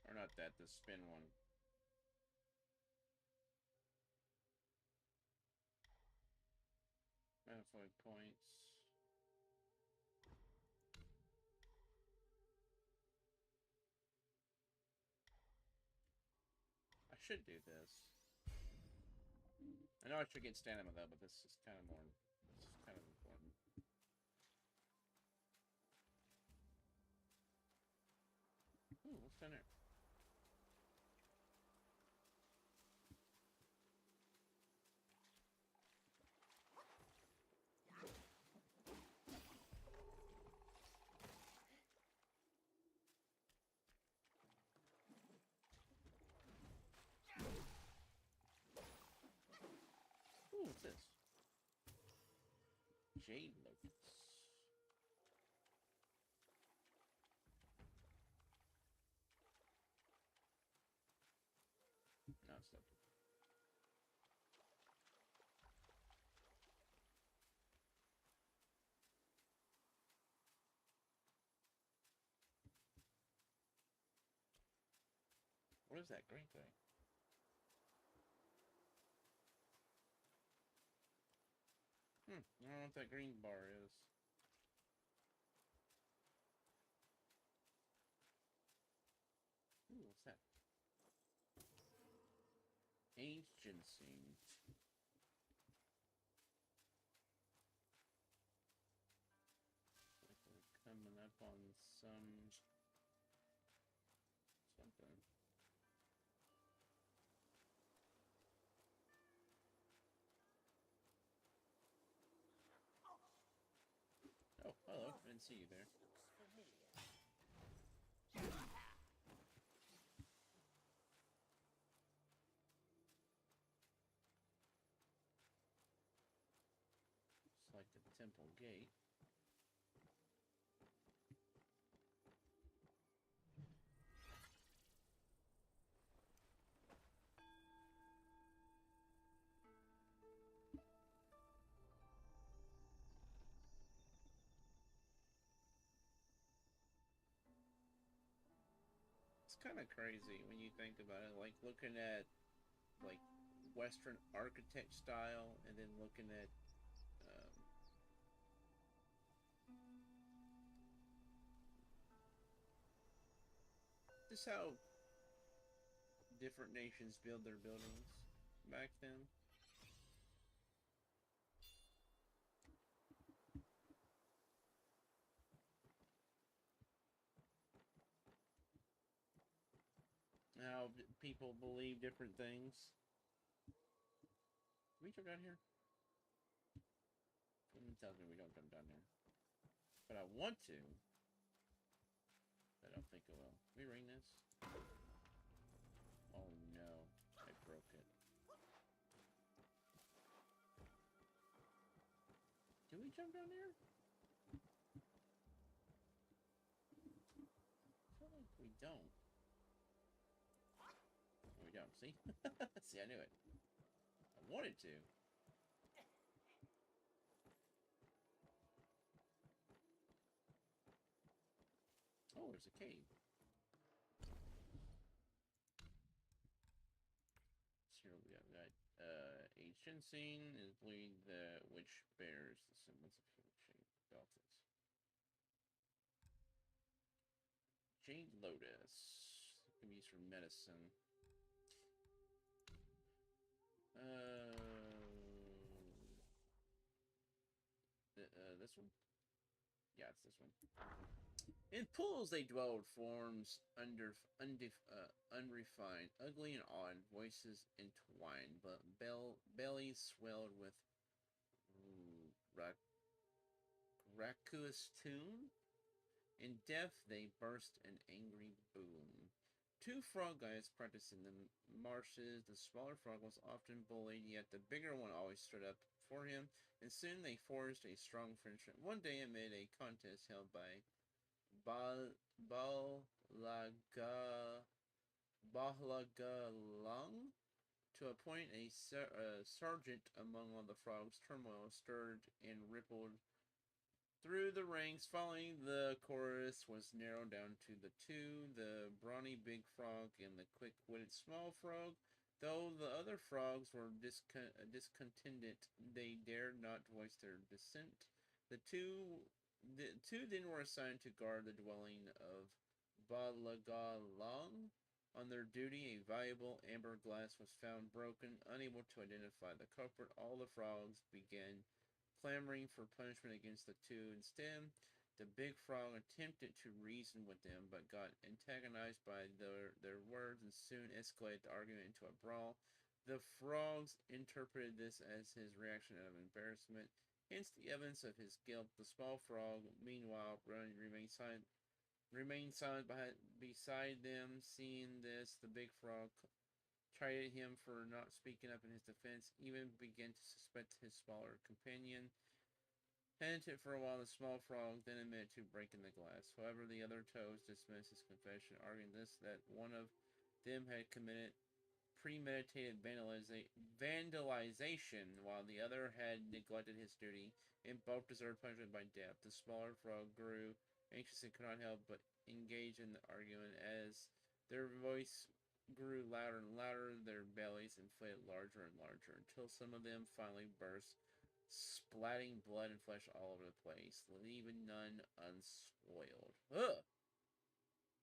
Or not that, the spin one. Manifold points. I should do this. I know I should get stamina though, but this is kind of more. This is kind of important. Ooh, what's down there? Ooh, what's this? Jade locusts. No, it's not. What is that green thing? I don't know what that green bar is. Ooh, what's that? Agency. Like we're coming up on something. Oh, hello. I didn't see you there. Looks familiar. It's like the temple gate. It's kind of crazy when you think about it. Like looking at like Western architect style, and then looking at just how different nations build their buildings back then. How people believe different things. Can we jump down here? Something tells me we don't jump down there. But I want to. I don't think I will. Can we ring this? Oh no. I broke it. Do we jump down there? I feel like we don't. We don't. See? See, I knew it. I wanted to. Oh, there's a cave. So here we got ancient scene is believed that which bears the semblance of human shape belted. Jade Lotus can be used for medicine. This one? Yeah, it's this one. In pools they dwelled, forms unrefined, ugly and odd, voices entwined, but bellies swelled with raucous tune. In death they burst an angry boom. Two frog guys practiced in the marshes. The smaller frog was often bullied, yet the bigger one always stood up for him, and soon they forged a strong friendship. One day, amid a contest held by Bahlagalang, to appoint a sergeant among all the frogs, turmoil stirred and rippled through the ranks. Following the chorus was narrowed down to the two, the brawny big frog and the quick-witted small frog. Though the other frogs were discontented, they dared not voice their dissent. The two then were assigned to guard the dwelling of Balagalang. On their duty, a valuable amber glass was found broken. Unable to identify the culprit, all the frogs began clamoring for punishment against the two. Instead, the big frog attempted to reason with them, but got antagonized by their words and soon escalated the argument into a brawl. The frogs interpreted this as his reaction out of embarrassment, hence the evidence of his guilt. The small frog, meanwhile, remained silent beside them. Seeing this, the big frog chided him for not speaking up in his defense, even began to suspect his smaller companion. Hesitant for a while, the small frog then admitted to breaking the glass. However, the other toads dismissed his confession, arguing that one of them had committed premeditated vandalization, while the other had neglected his duty, and both deserved punishment by death. The smaller frog grew anxious and could not help but engage in the argument as their voice grew louder and louder, their bellies inflated larger and larger, until some of them finally burst, splatting blood and flesh all over the place, leaving none unspoiled. Ugh!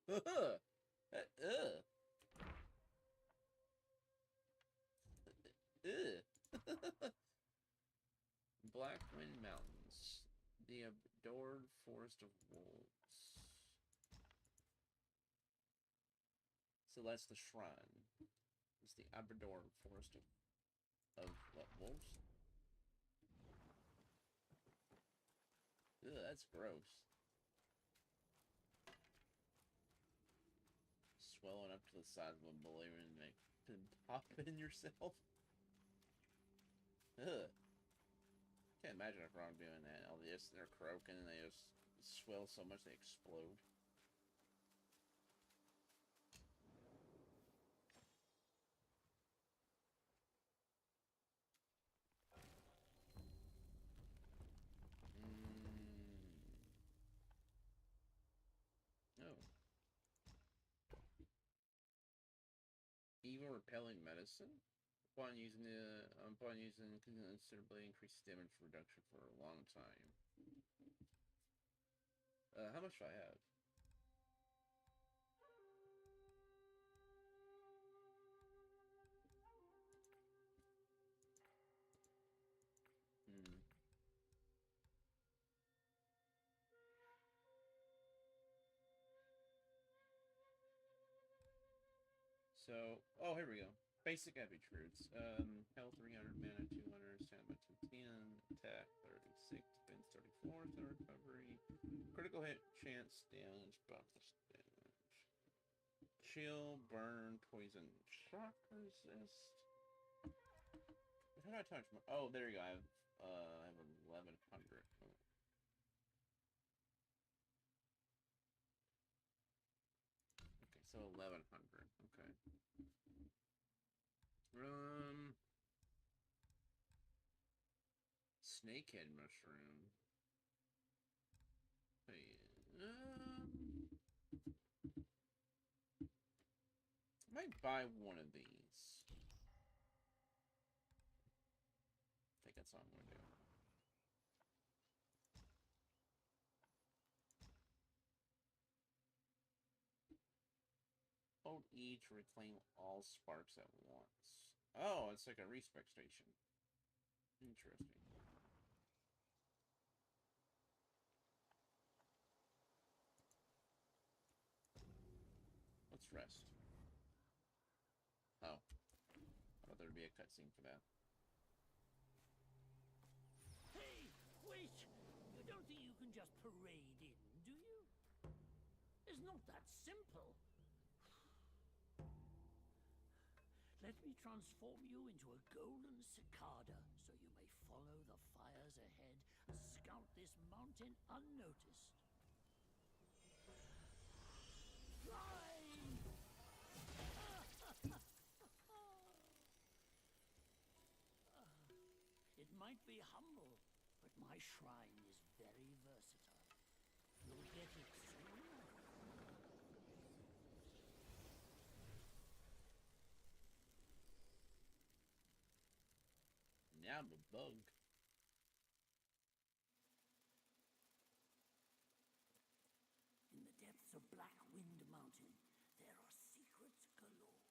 Ugh! Ugh! Ugh! Blackwind Mountains, the adored forest of wolves. So that's the shrine. It's the adored forest of what, wolves? Ugh, that's gross. Swelling up to the size of a balloon and make pop in yourself. Ugh. Can't imagine a frog doing that. All this, they're croaking and they just swell so much they explode. Oh. Evil repelling medicine? Upon using considerably increased damage reduction for a long time. How much do I have? So, oh, here we go. Basic epic truths. Health 300, mana 200, stamina 210, attack 36, defense 34, no recovery, critical hit, chance damage, bonus damage, chill, burn, poison, shock resist. How do I touch my? Oh, there you go. I have 1100. Oh. Okay, so 1100. Okay. Snakehead mushroom. Hey, I might buy one of these. I think that's all I'm gonna do. Hold E to reclaim all sparks at once. Oh, it's like a respec station. Interesting. Let's rest. Oh. I thought there'd be a cutscene for that. Hey, wait! You don't think you can just parade in, do you? It's not that simple. Let me transform you into a golden cicada, so you may follow the fires ahead and scout this mountain unnoticed. Fly! It might be humble, but my shrine is very versatile. You'll get it soon. Now I'm a bug. In the depths of Blackwind Mountain, there are secrets galore.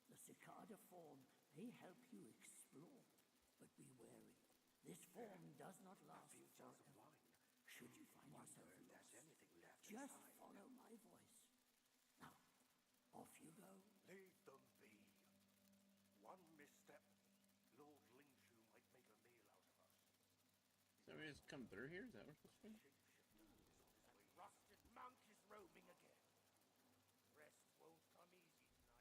The cicada form may help you explore, but be wary. This form does not last forever. Should you find yourself lost, just follow my voice. Now, off you go. Leave them be. One misstep, Lord Lingshu might make a meal out of us. So we just come through here? Is that what we're supposed to do? That rusted monk is roaming again. Rest won't come easy tonight.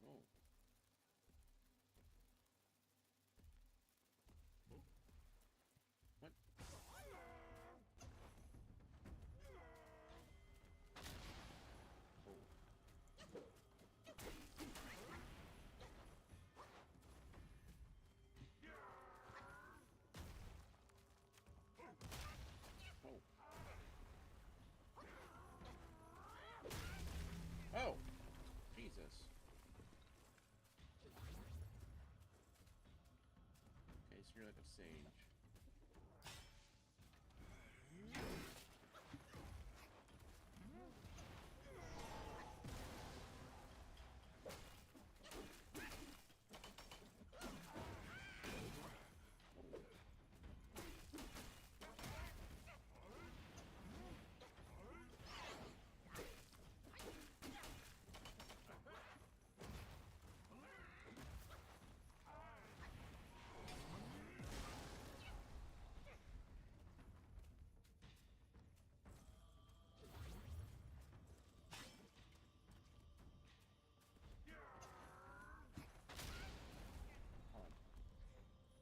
Oh. What? Oh. like a sage.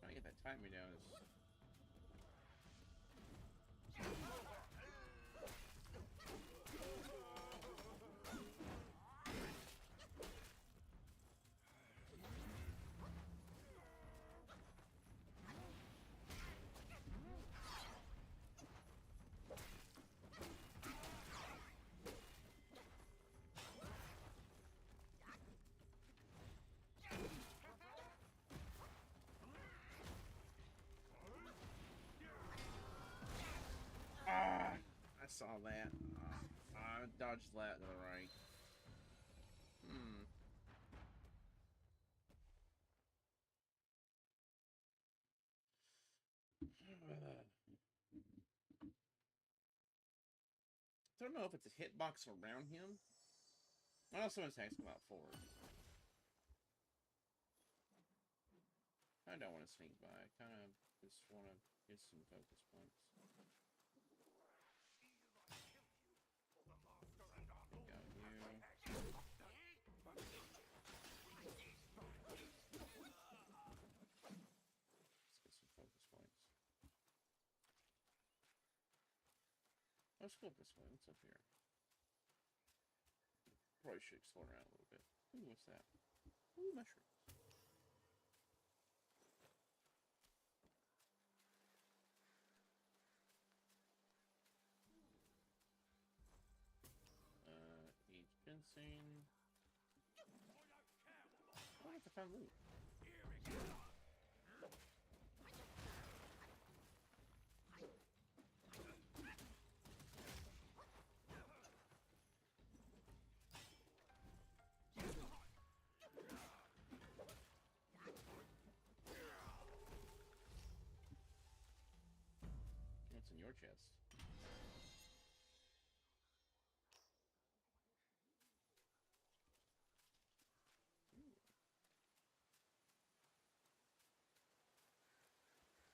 Trying to get that timer down is... Ah! I saw that. I dodged that to the right. I don't know if it's a hitbox around him. I know someone's asking about forward. I don't want to sneak by. I kind of just want to get some focus points. Got you. Let's get some focus points. Let's go this way. What's up here? Probably should explore around a little bit. Ooh, what's that? Ooh, mushrooms. Age fencing. Oh, I found loot. What's in your chest?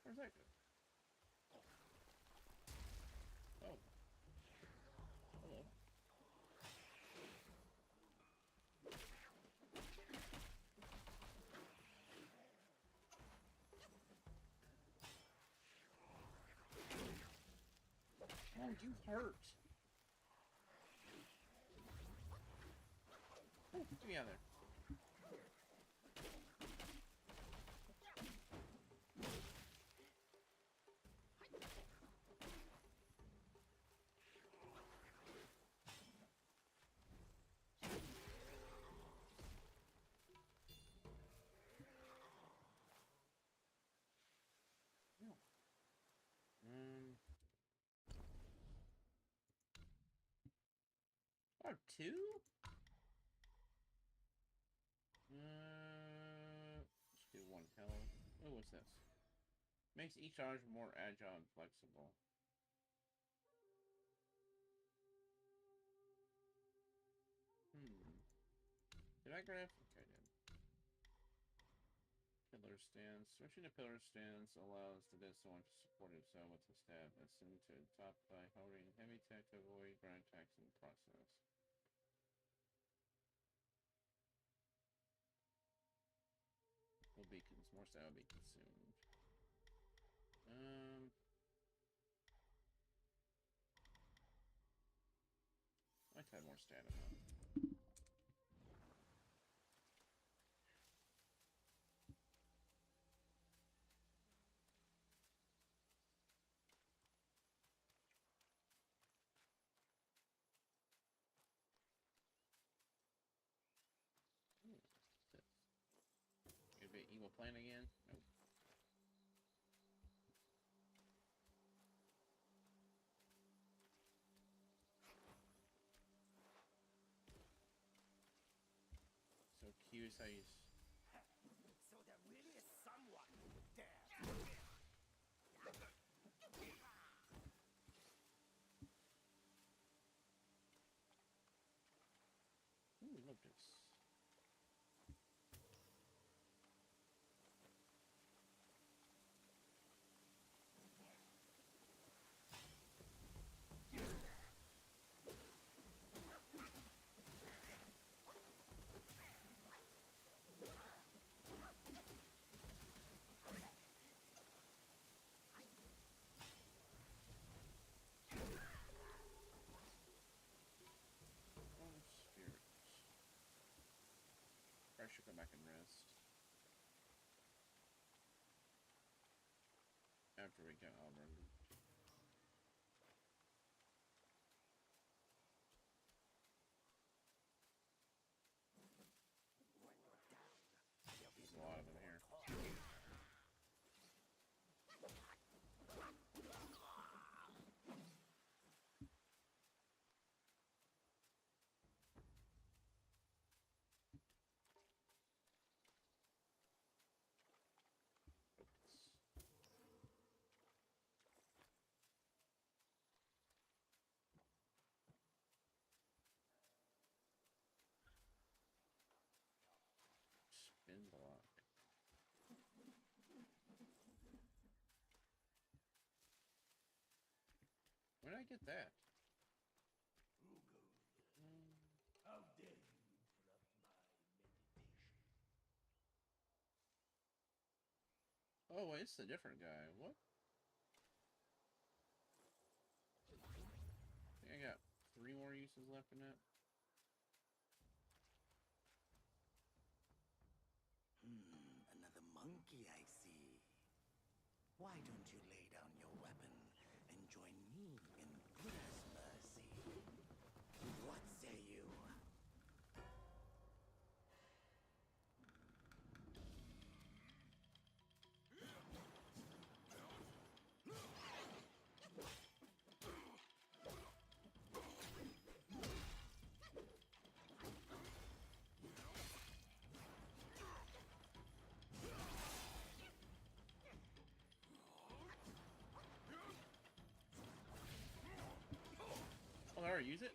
Where's that go? Oh. Hello. Oh, you hurt. Oh, get me out of there. Oh, two? Let's do one health. Oh, what's this? Makes each charge more agile and flexible. Did I grab? Okay, I did. Pillar stance. Switching to pillar stance allows the dead someone to support himself with his staff. Ascend to the top by holding heavy attack to avoid ground attacks in the process. Will be more style will be consumed. I might have more stamina. Evil plan again? Nope. Here's how you. So there really is someone there. Ooh, look this. Oh, spirits. I should go back and rest. After we get all our loot. There's a lot of them here. Spin block. Where did I get that? How dare you interrupt my meditation? Oh, it's a different guy. What? I think I got 3 more uses left in it. Another monkey, I see. Why don't you lay down your weapon and join me in grass mercy? What say you? Oh, I already use it?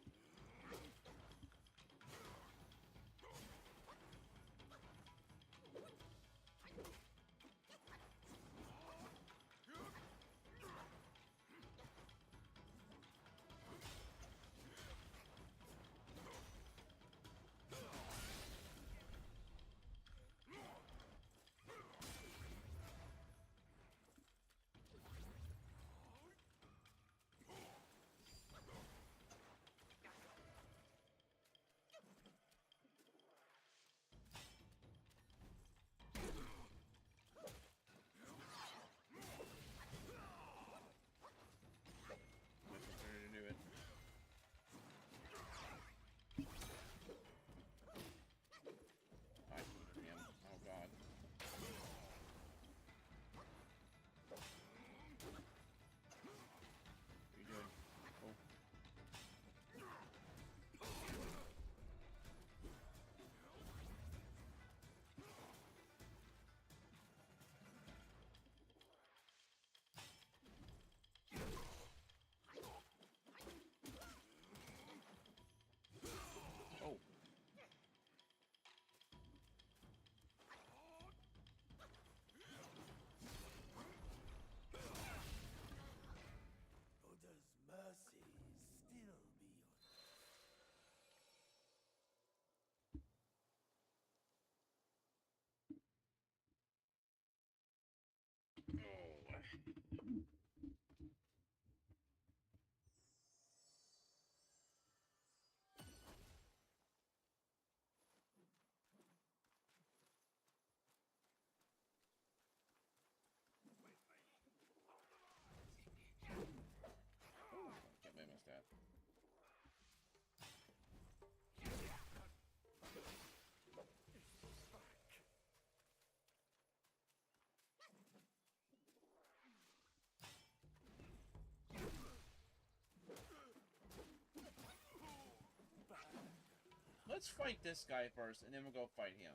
Let's fight this guy first, and then we'll go fight him.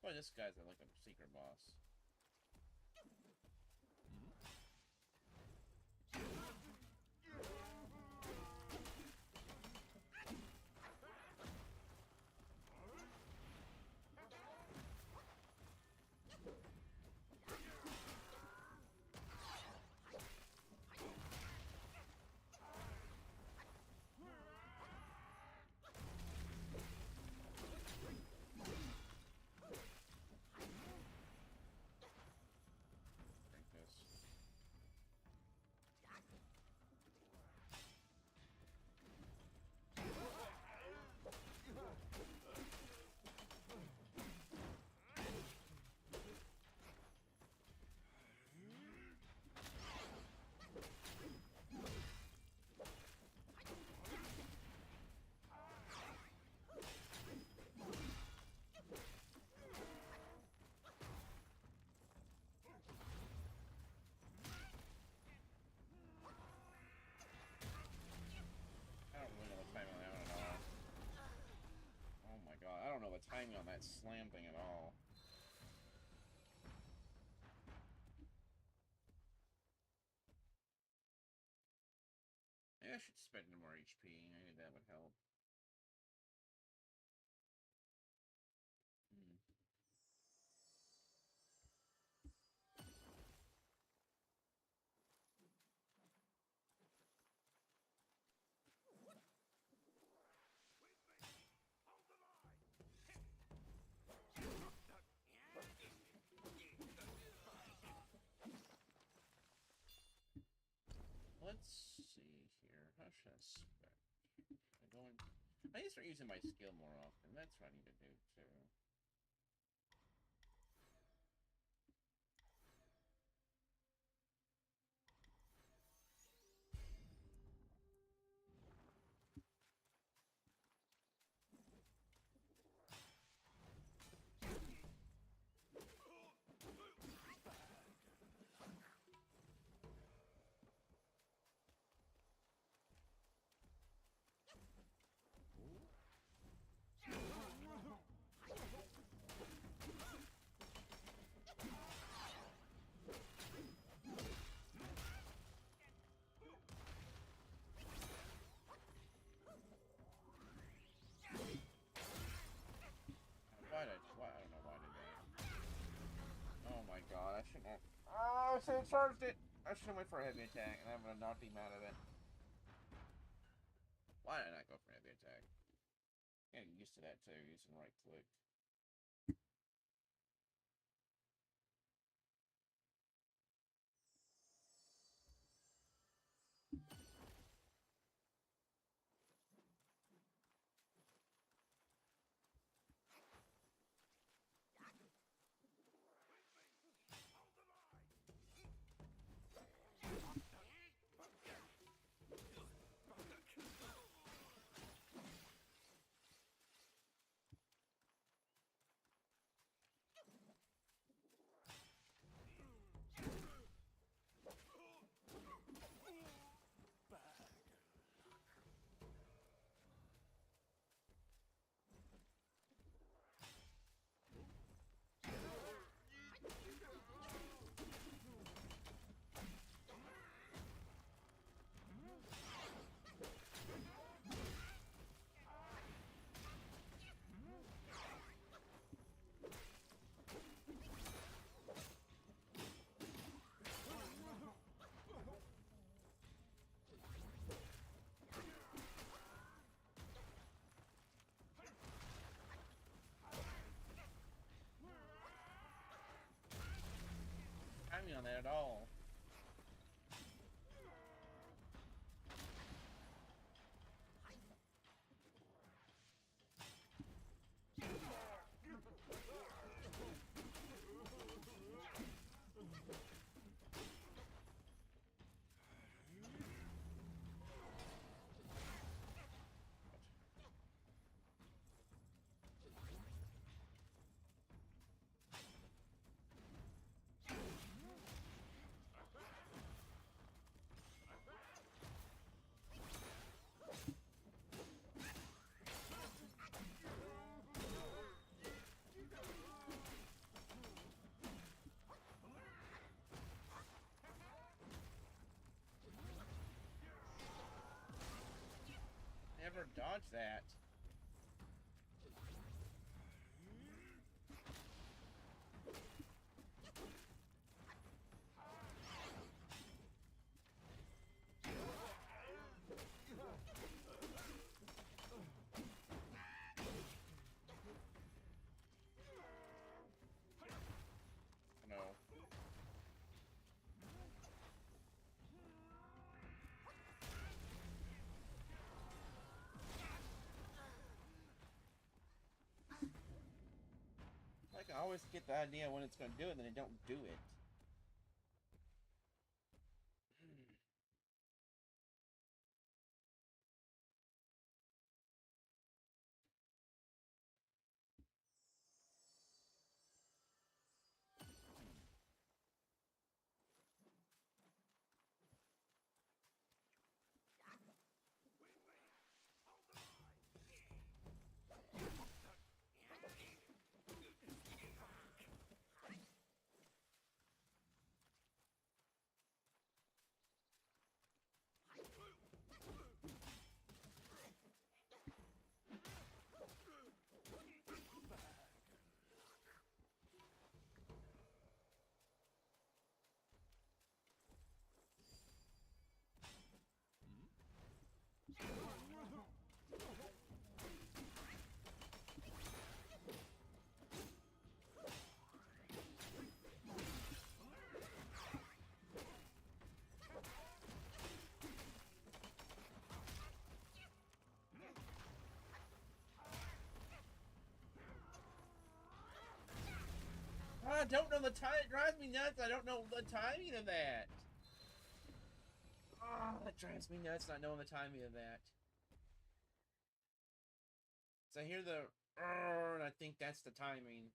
Boy, this guy's like a secret boss. I don't know the timing on that slam thing at all. Maybe I should spend more HP. Maybe that would help. Let's see here. How should I spec? I need to start using my skill more often. That's what I need to do too. I don't know why I did that. Oh my god, I shouldn't have. Oh, I should have charged it! I should have went for a heavy attack, and I'm gonna knock him out of it. Why did I not go for a heavy attack? I'm getting used to that too, using right click. Timing on that at all. dodge that. No. Like, I always get the idea when it's going to do it, and then it don't do it. I don't know the time. It drives me nuts. I don't know the timing of that. Ah, that drives me nuts not knowing the timing of that. So I hear the and I think that's the timing.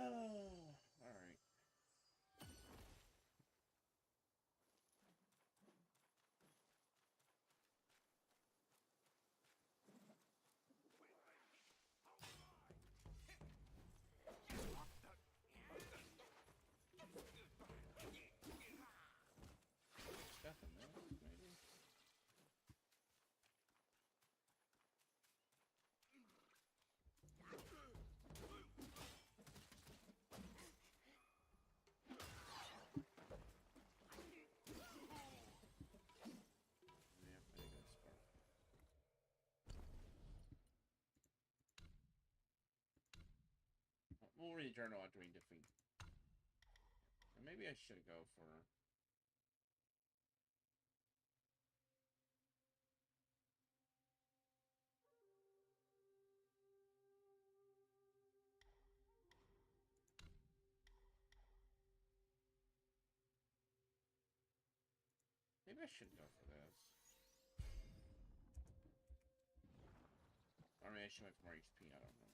Oh. All right. Stuff in this, maybe. Yeah, pretty good spark. We'll read journal after we defeat. And maybe I should go for. Maybe I should go for this. Or maybe I should make more HP. I don't know.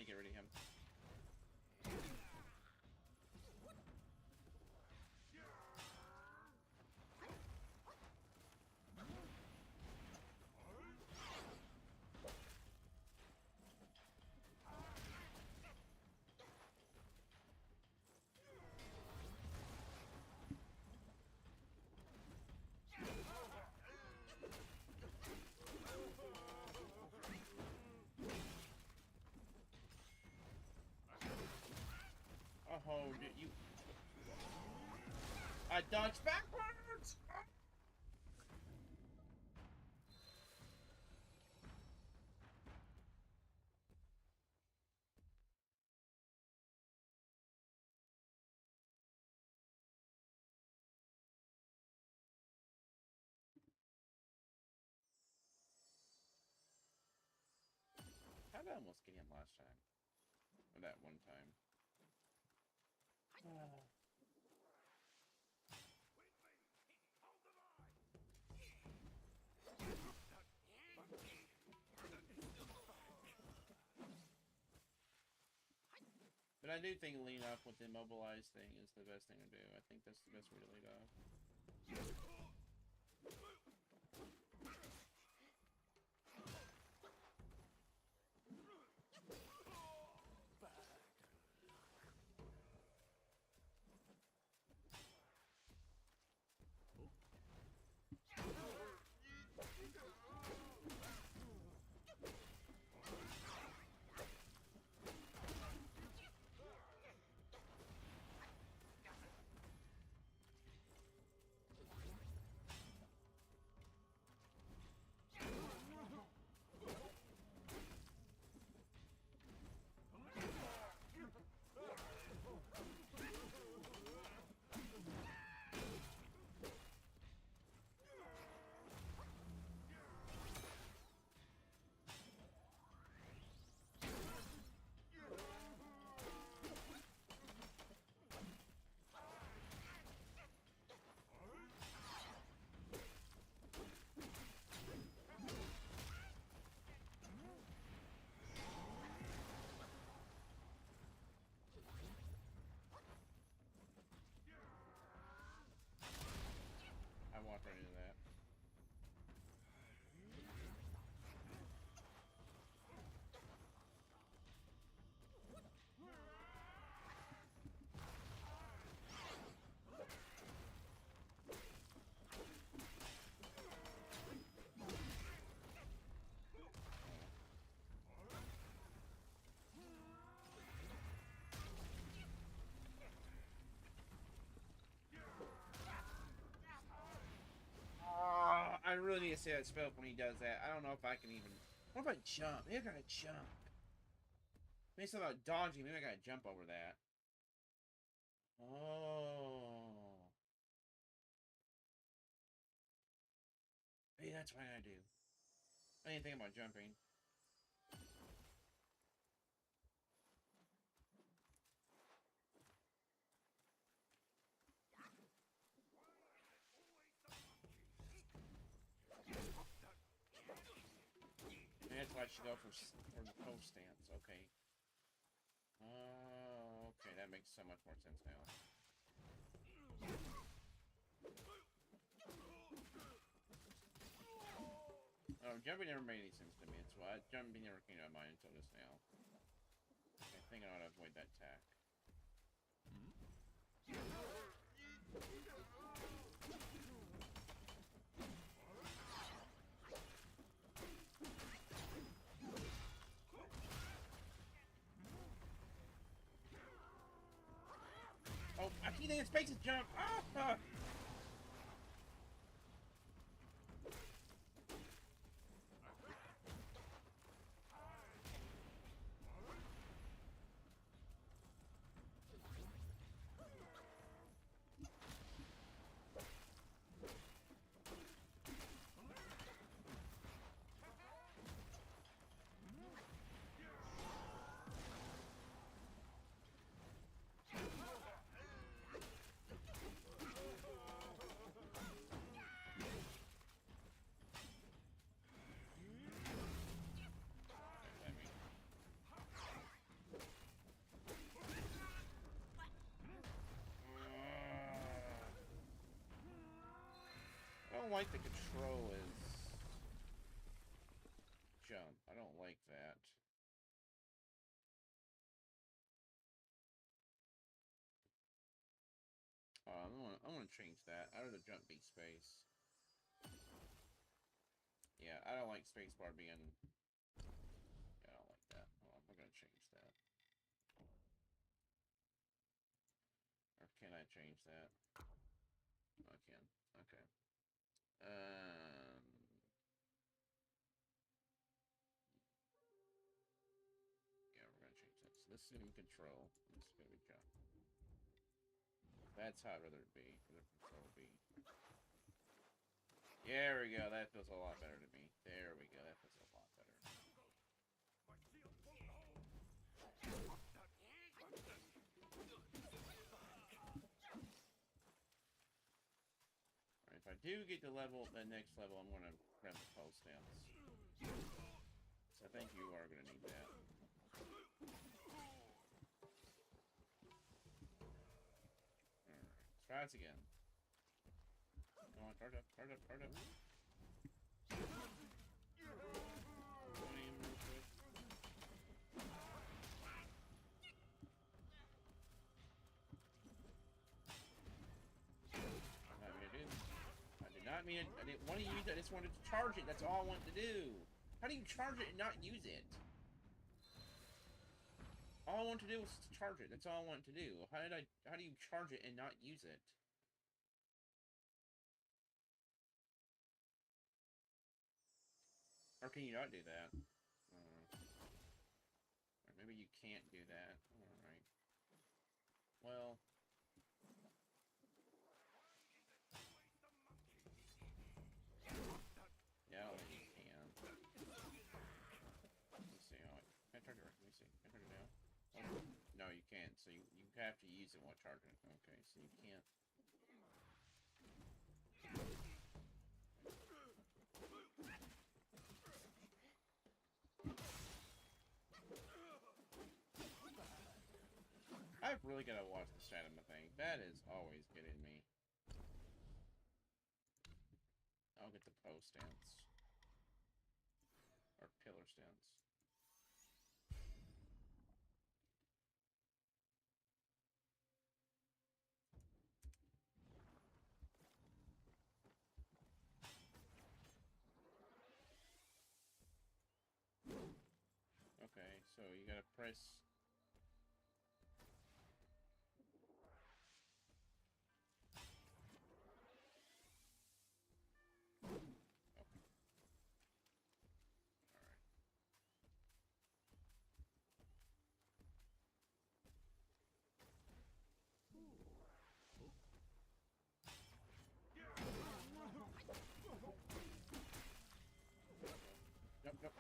me get rid of him. Oh, did you? I dodged backwards! How did I almost get him last time? Or that one time? But I do think lead off with the immobilized thing is the best thing to do. I think that's the best way to lead off. I walked right into that. I really need to say that spell when he does that. I don't know if I can even. What if I jump? Maybe I gotta jump. Maybe it's about dodging. Maybe I gotta jump over that. Oh. Maybe that's what I gotta do. I didn't think about jumping. Maybe that's why I should go for the post stance. Okay. Oh, okay. That makes so much more sense now. Oh, jumping never made any sense to me. That's why jumping never came to my mind until just now. I think I ought to avoid that attack. Oh, I keep thinking space to jump. Ah! like the control is jump. I don't like that. I want to change that. I'd rather jump be space. Yeah, I don't like spacebar being. Yeah, I don't like that. Hold on, we're gonna change that. Or can I change that? Oh, I can. Okay. Yeah, we're gonna change that. So this is gonna be control. This is gonna be jump. That's how I'd rather it be. Rather control be. There we go. That feels a lot better to me. There we go. That feels a lot better. Alright, if I do get to the next level, I'm gonna grab the pulse dance. So I think you are gonna need that. Alright, let's try this again. Come on, charge up, charge up, charge up. I mean, I didn't want to use it, I just wanted to charge it. That's all I wanted to do. How do you charge it and not use it? All I wanted to do was to charge it. That's all I wanted to do. How do you charge it and not use it? Or can you not do that? Or maybe you can't do that. Alright. Well... yeah, I don't think you can. Let me see. Oh, can I charge it right? Let me see. Can I charge it now? Oh, no, you can't. So you have to use it while charging it. Okay, so you can't. I've really got to watch the stamina thing. That is always getting me. I'll get the post stance. Or pillar stance. Okay, so you gotta press... Nope, nope.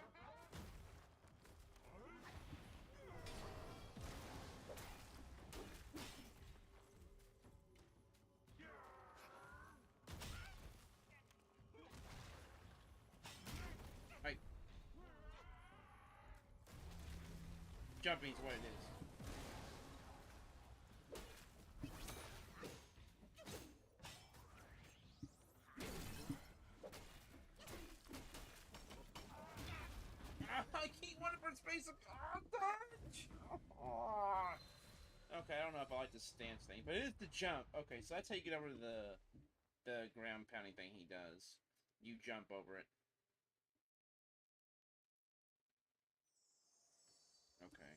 Hey. Jumping is what it is. I keep wanting for space of dodge. Oh. Okay, I don't know if I like the stance thing, but it is the jump. Okay, so that's how you get over the ground pounding thing he does. You jump over it. Okay.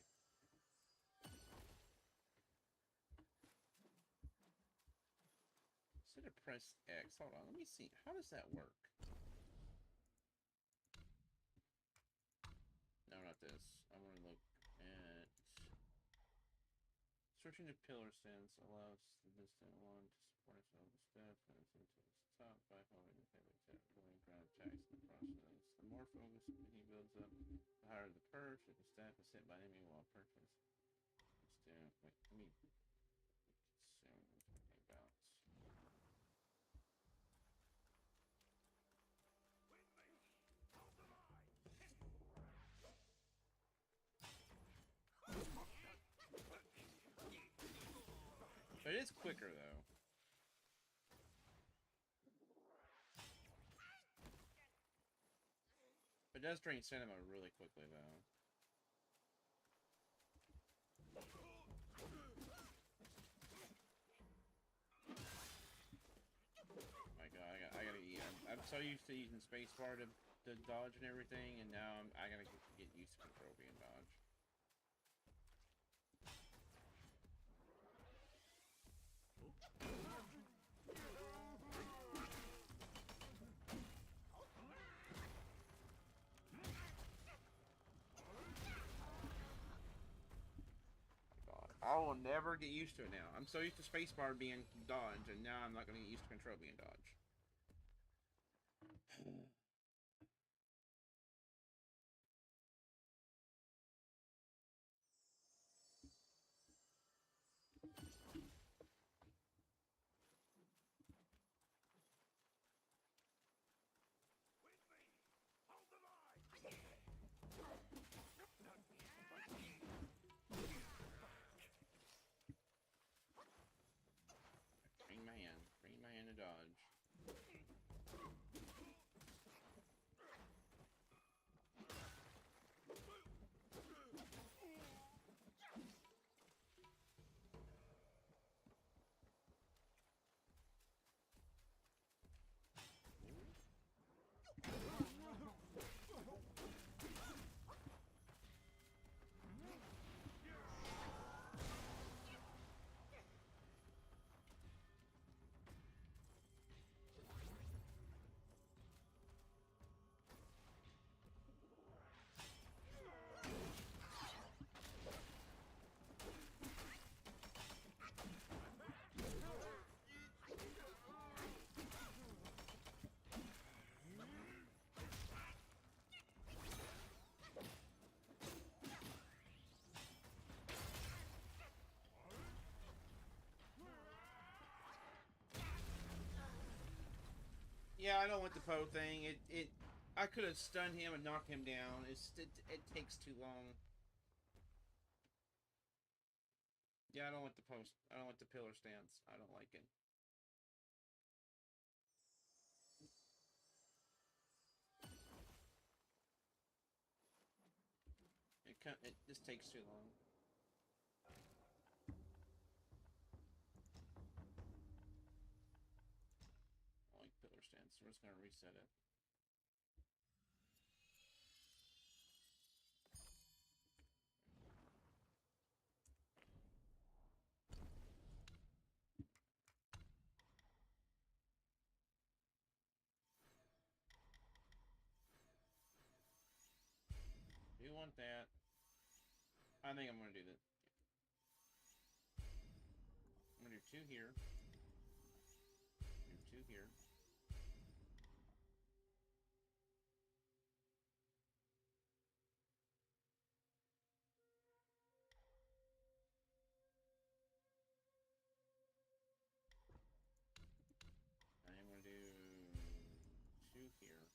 Instead of press X, hold on, let me see. How does that work? No, not this. I want to look at... Switching to pillar stance allows the distant one to support itself with step and into its top by holding the pivot tip, doing ground attacks in the process. The more focus he builds up, the higher the perch. If the staff is hit by enemy while perches. Wait, let me consume bounce. But it is quicker though. does drain cinema really quickly, though. My God, I gotta eat. I'm so used to using spacebar to dodge and everything, and now I gotta get used to control being dodge. I will never get used to it now. I'm so used to spacebar being dodge, and now I'm not going to get used to control being dodge. Bring my hand to dodge. Yeah, I don't want the Poe thing. I could have stunned him and knocked him down. It takes too long. Yeah, I don't want the post. I don't want the pillar stance. I don't like it. It just takes too long. I like pillar stance. We're just gonna reset it. Do you want that? I think I'm gonna do that. I'm gonna do 2 here. Do 2 here. I'm gonna do 2 here.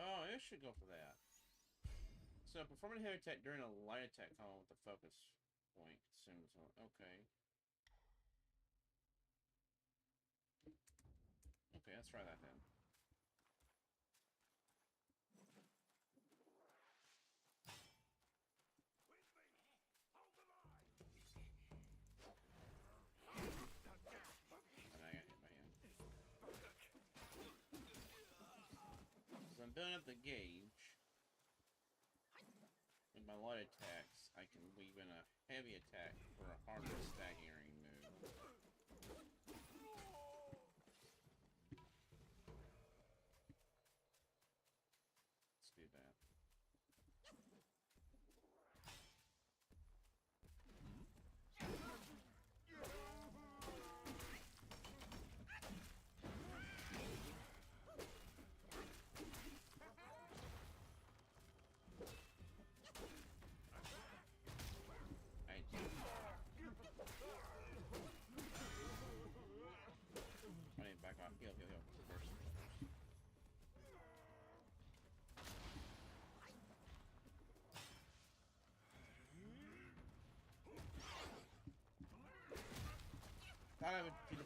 Oh, it should go for that. So, perform a heavy attack during a light attack combo with the focus point. Okay. Okay, let's try that then. I'm building up the gauge. With my light attacks, I can weave in a heavy attack for a harder staggering move. Let's do that.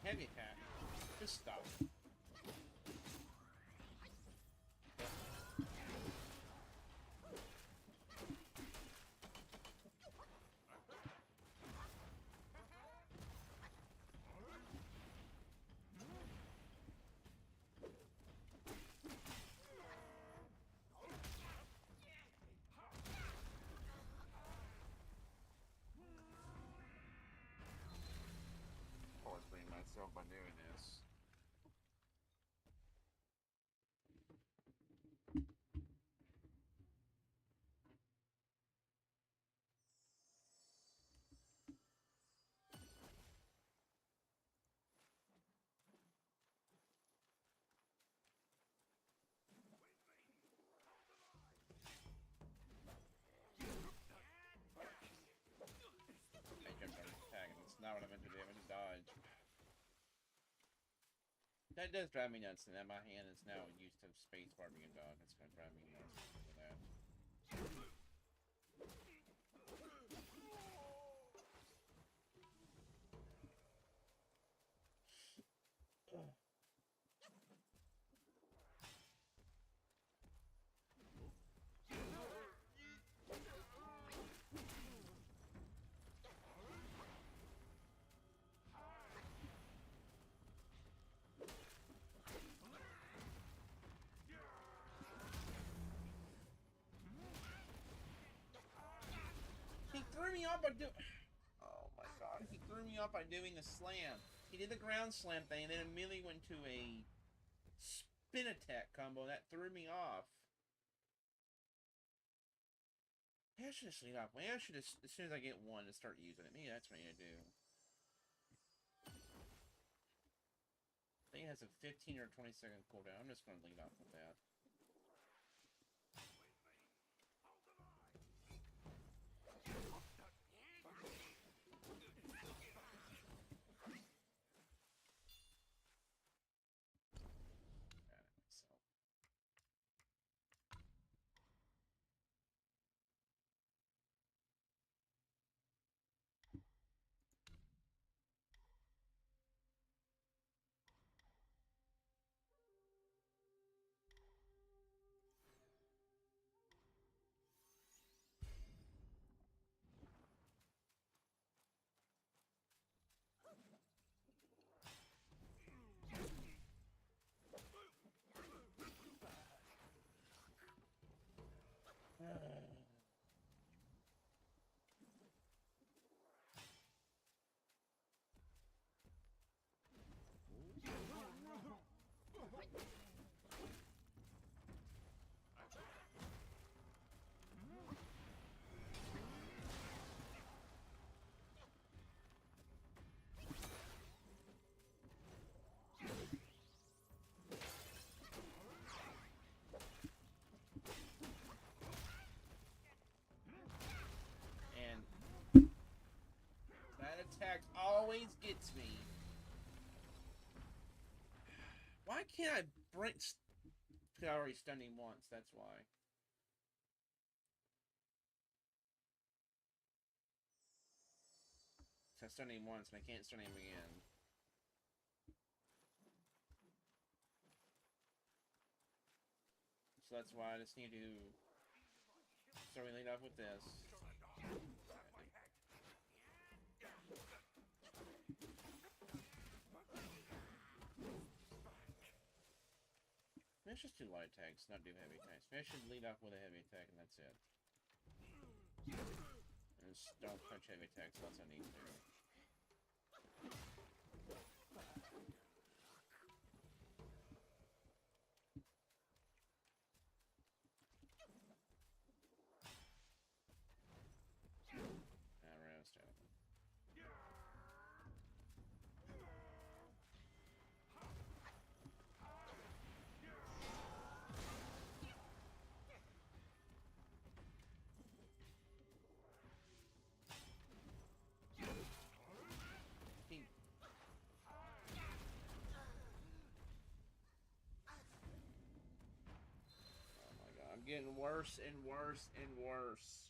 heavy attack. Just stop. Always blame myself by doing this. I jumped on his attack, and it's not what I meant to do. I meant to dodge. That does drive me nuts, and that my hand is now used to space bar being dog. That's gonna drive me nuts for that. He threw me off by doing. Oh my god! He threw me off by doing the slam. He did the ground slam thing, and then immediately went to a spin attack combo that threw me off. Maybe I should just lead off. Maybe I should just, as soon as I get one, to start using it. Maybe that's what I need to do. I think it has a 15 or 20-second cooldown. I'm just going to lead off with that. Attack always gets me. Why can't I break? I already stunned him once. That's why. So I stunned him once, and I can't stun him again. So that's why I just need to. So we lead off with this. Maybe I should do light attacks, not do heavy attacks. Maybe I should lead off with a heavy attack, and that's it. And just don't touch heavy attacks unless I need to. Getting worse and worse and worse.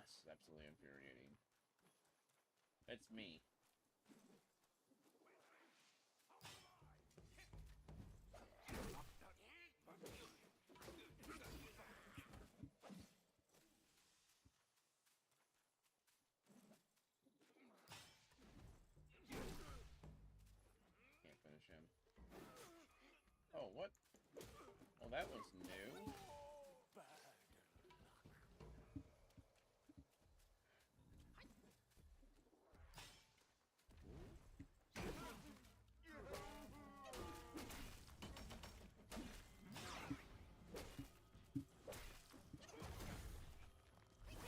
This is absolutely infuriating. It's me. Can't finish him. Oh, what? Well, that was new.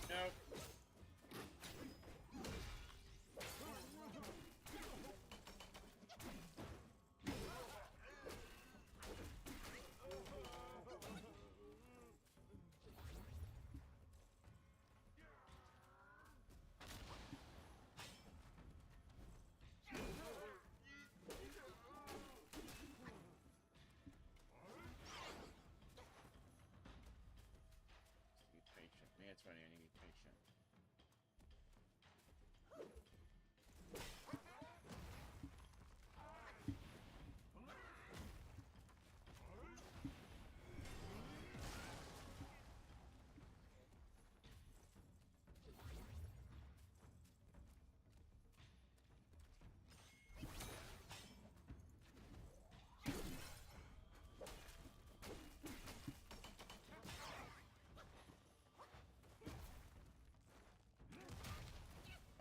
Nope. Be patient. Yeah, it's funny. I need to be patient.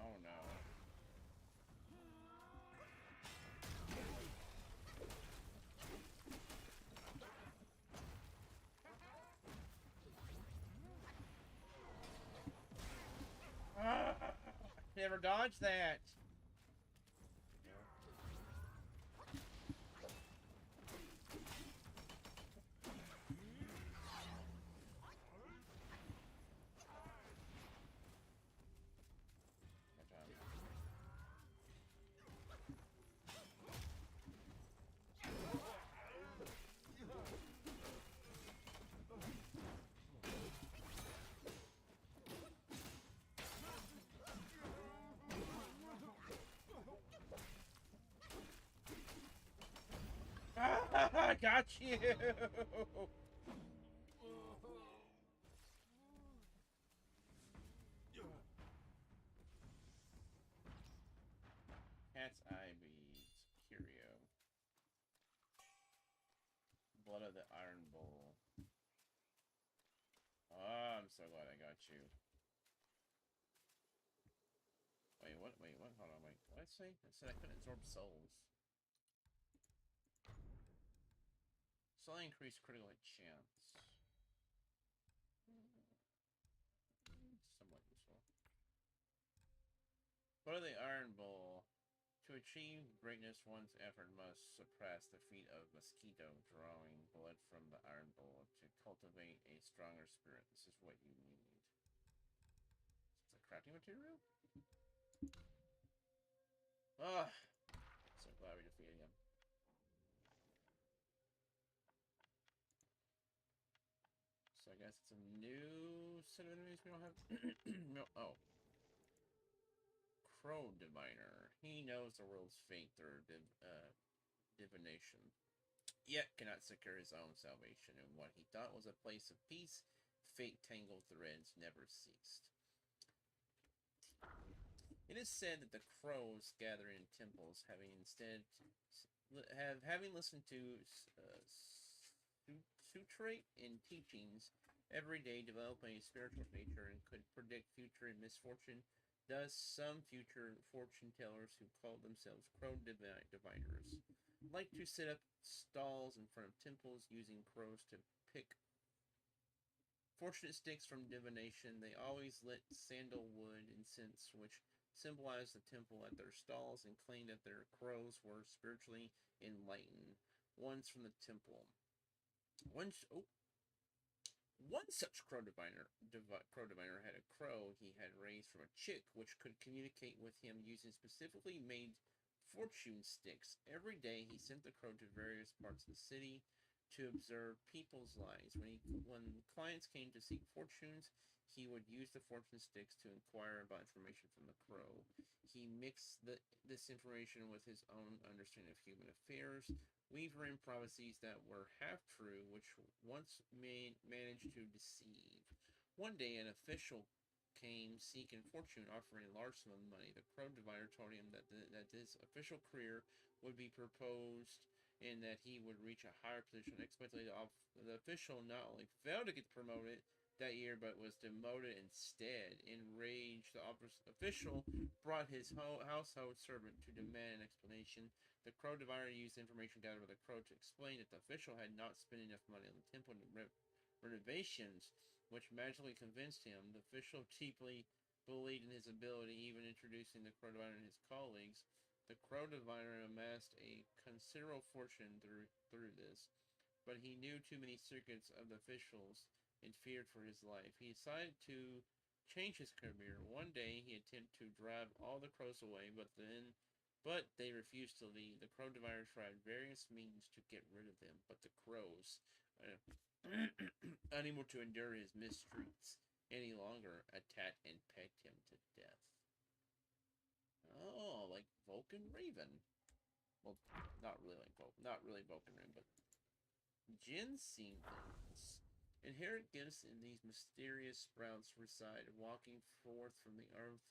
Oh no. Ah, never dodged that. Good job. Ah, got you. Cat's eye beads. Curio. Blood of the Iron Bull. Oh, I'm so glad I got you. Wait, what? Wait, what? Hold on, wait. What did I say? I said I couldn't absorb souls. Slightly increased critical hit chance. Somewhat useful. Blood of the Iron Bull. To achieve greatness, one's effort must suppress the feat of mosquito, drawing blood from the Iron Bull to cultivate a stronger spirit. This is what you need. It's a crafting material? Ah, so glad we defeated him. So I guess it's a new set of enemies we don't have. No, oh. Crow Diviner. He knows the world's fate through divination, yet cannot secure his own salvation. In what he thought was a place of peace, fate tangled threads never ceased. It is said that the crows gather in temples, having listened to sutrate in teachings every day, develop a spiritual nature, and could predict future misfortune. Thus, some future fortune tellers who call themselves crow diviners like to set up stalls in front of temples using crows to pick fortunate sticks from divination. They always lit sandalwood incense, which symbolized the temple at their stalls, and claimed that their crows were spiritually enlightened ones from the temple. One such crow diviner had a crow he had raised from a chick, which could communicate with him using specifically made fortune sticks. Every day he sent the crow to various parts of the city to observe people's lives. When clients came to seek fortunes, he would use the fortune sticks to inquire about information from the crow. He mixed this information with his own understanding of human affairs, weaving in prophecies that were half true, which once managed to deceive. One day, an official came seeking fortune, offering a large sum of money. The crow divider told him that that his official career would be proposed and that he would reach a higher position. Unexpectedly, the official not only failed to get promoted that year, but was demoted instead. Enraged, the official brought his household servant to demand an explanation. The crow divider used information gathered by the crow to explain that the official had not spent enough money on the temple renovations, which magically convinced him. The official deeply believed in his ability, even introducing the crow divider and his colleagues. The crow diviner amassed a considerable fortune through this, but he knew too many secrets of the officials and feared for his life. He decided to change his career. One day, he attempted to drive all the crows away, but they refused to leave. The crow diviner tried various means to get rid of them, but the crows, unable to endure his mistreats any longer, attacked and pecked him to death. Oh, like Vulcan Raven. Well, not really Vulcan Raven, but ginseng things. Inherent gifts in these mysterious sprouts reside, walking forth from the earth.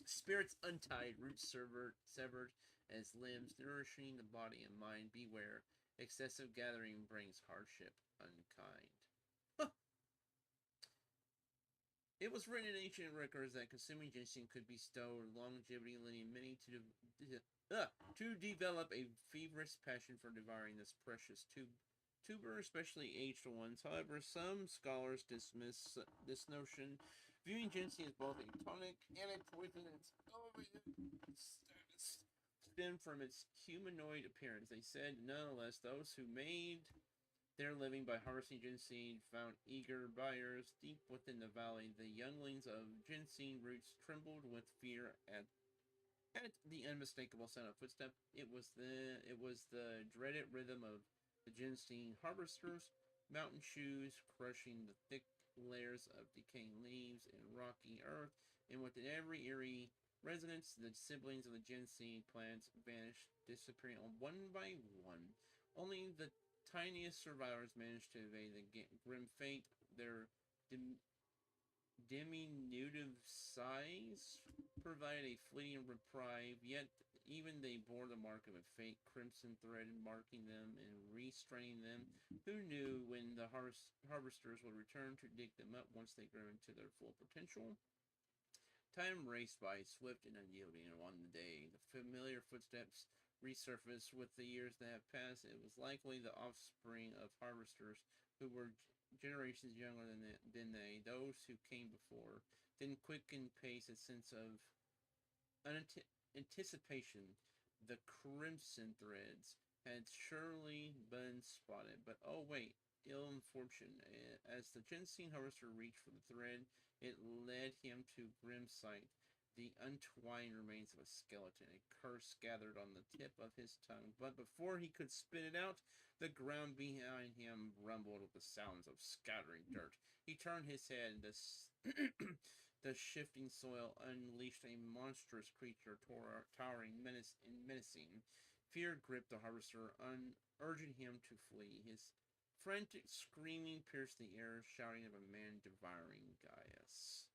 Spirits untied, roots severed as limbs, nourishing the body and mind. Beware, excessive gathering brings hardship unkind. It was written in ancient records that consuming ginseng could bestow longevity, leading many to develop a feverish passion for devouring this precious tuber, especially aged ones. However, some scholars dismiss this notion, viewing ginseng as both a tonic and a poison. Its elevated status stemmed from its humanoid appearance. They said, nonetheless, those who made their living by harvesting ginseng found eager buyers deep within the valley. The younglings of ginseng roots trembled with fear at the unmistakable sound of footsteps. It was the dreaded rhythm of the ginseng harvesters, mountain shoes crushing the thick layers of decaying leaves and rocky earth. And within every eerie resonance, the siblings of the ginseng plants vanished, disappearing one by one. Only the tiniest survivors managed to evade the grim fate. Their diminutive size provided a fleeting reprieve, yet even they bore the mark of a faint crimson thread marking them and restraining them. Who knew when the harvesters would return to dig them up once they grew into their full potential? Time raced by, swift and unyielding, and on the day the familiar footsteps resurfaced with the years that have passed. It was likely the offspring of harvesters who were generations younger than they, those who came before. Then quicken pace, a sense of anticipation. The crimson threads had surely been spotted, but oh wait, ill fortune. As the ginseng harvester reached for the thread, it led him to grim sight. The untwined remains of a skeleton. A curse gathered on the tip of his tongue, but before he could spit it out, the ground behind him rumbled with the sounds of scattering dirt. He turned his head. The shifting soil unleashed a monstrous creature, towering menacing. Fear gripped the harvester, urging him to flee. His frantic screaming pierced the air, shouting of a man devouring Gaius.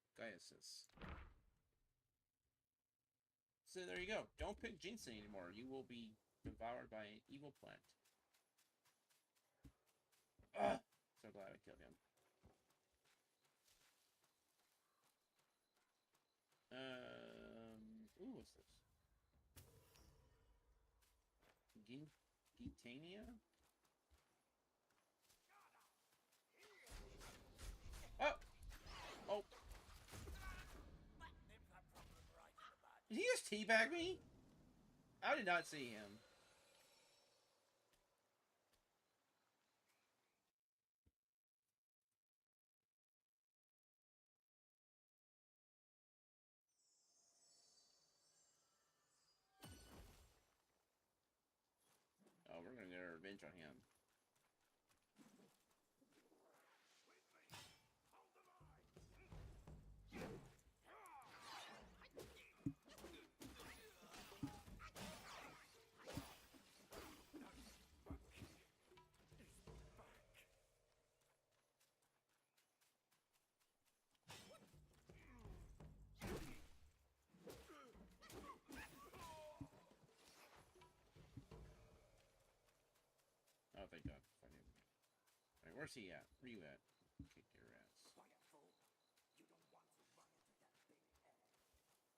So there you go. Don't pick ginseng anymore. You will be devoured by an evil plant. Ugh. So glad I killed him. Ooh, what's this? Gitania? Oh! Oh! Did he just teabag me? I did not see him. Oh, we're gonna get our revenge on him. Oh, thank God. Alright, where's he at? Where you at? Kick your ass. Quiet, fool. You don't want to run into that big head.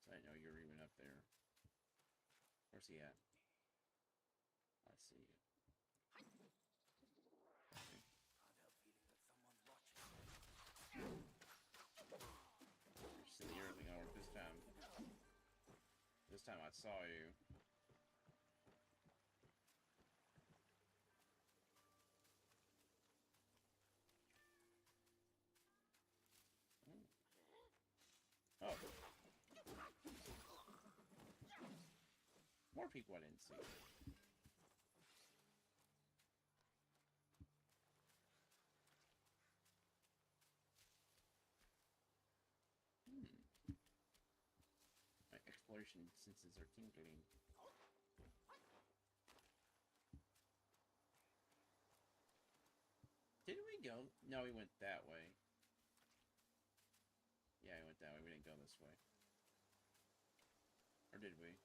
So I know you're even up there. Where's he at? I see you. Okay. Can't help feeling that someone's watching. Just in the early hour this time. This time I saw you. Oh. More people I didn't see. My exploration senses are tingling. Didn't we go? No, we went that way. Yeah, we went that way. We didn't go this way. Or did we?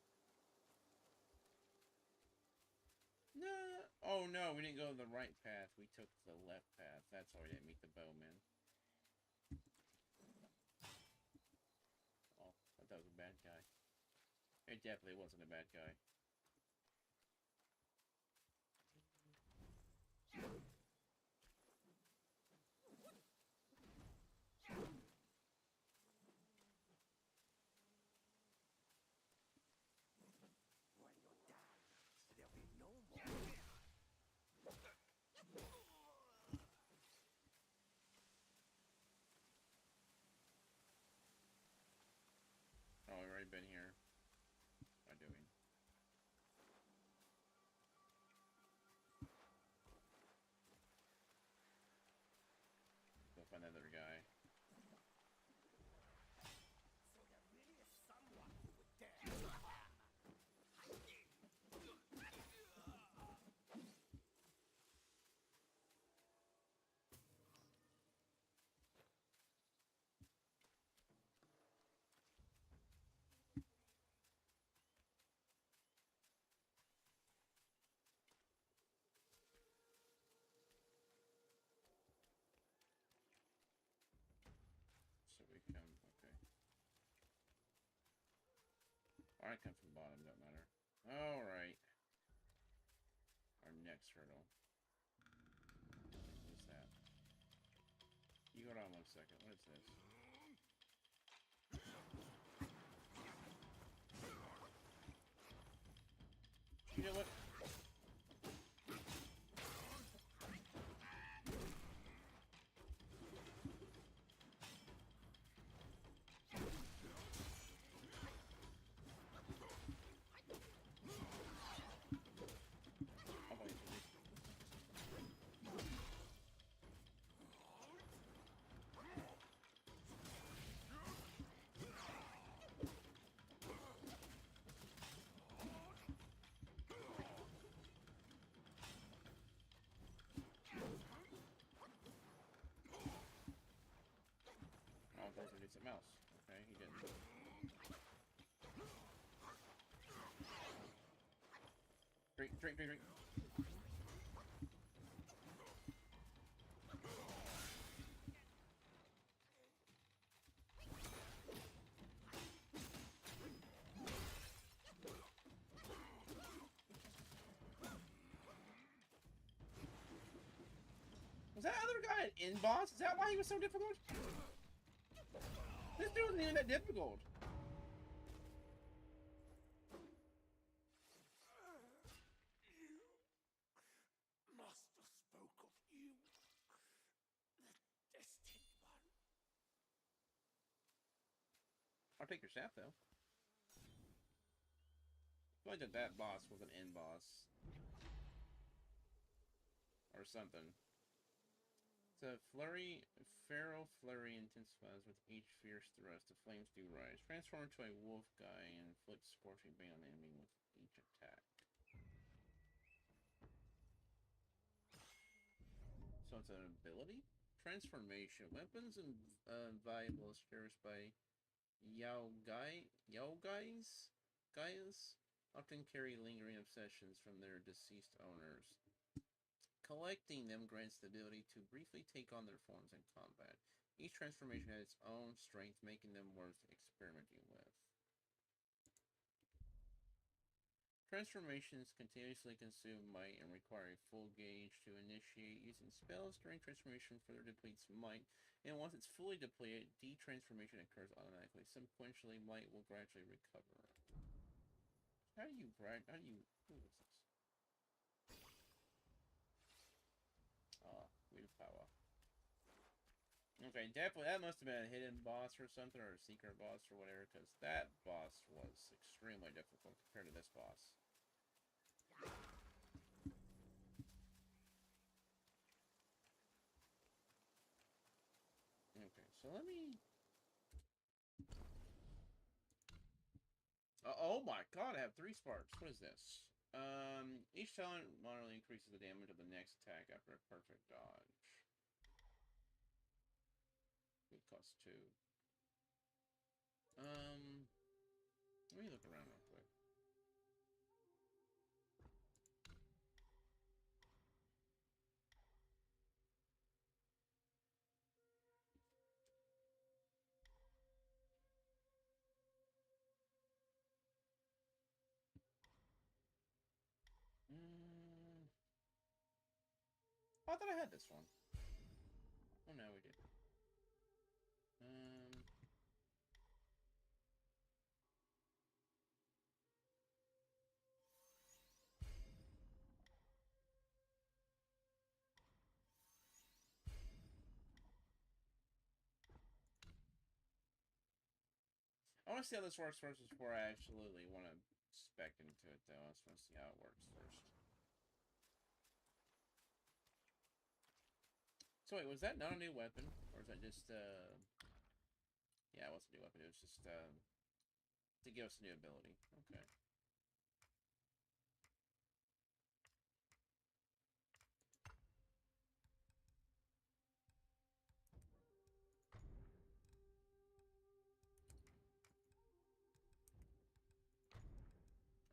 No. Oh, no. We didn't go the right path. We took the left path. That's why we didn't meet the bowman. Oh, I thought that was a bad guy. It definitely wasn't a bad guy. When you're done, there'll be no more. Oh, I've already been here. What am I doing? Go find that other guy. So there really is someone who would dare to harm. So we come, okay. Alright, come from the bottom, don't matter. Alright. Our next hurdle. What's that? You hold on 1 second. What is this? You know what? Oh, wait, oh, I thought he did something else. Okay, he didn't. Drink, drink, drink, drink. Was that other guy an in-boss? Is that why he was so difficult? This dude wasn't even that difficult. Master spoke of you, the destined one. I'll take your staff, though. I feel like that boss was an in-boss. Or something. It's a flurry, feral flurry intensifies with each fierce thrust. The flames do rise. Transform into a wolf guy and inflict scorching pain on the enemy with each attack. So it's an ability? Transformation. Weapons and valuables cherished by guys often carry lingering obsessions from their deceased owners. Collecting them grants the ability to briefly take on their forms in combat. Each transformation has its own strength, making them worth experimenting with. Transformations continuously consume might and require a full gauge to initiate. Using spells during transformation further depletes might, and once it's fully depleted, detransformation occurs automatically. Sequentially, might will gradually recover. Who is this? Willpower. Okay, definitely, that must have been a hidden boss or something, or a secret boss or whatever, because that boss was extremely difficult compared to this boss. Okay, so let me... oh my god, I have 3 sparks. What is this? Each talent moderately increases the damage of the next attack after a perfect dodge. It costs 2. Let me look around real quick. I thought I had this one. Oh no, we did. I want to see how this works first before I absolutely want to spec into it, though. I just want to see how it works first. So wait, was that not a new weapon? Or is that just, yeah, it was a new weapon. It was just, to give us a new ability. Okay.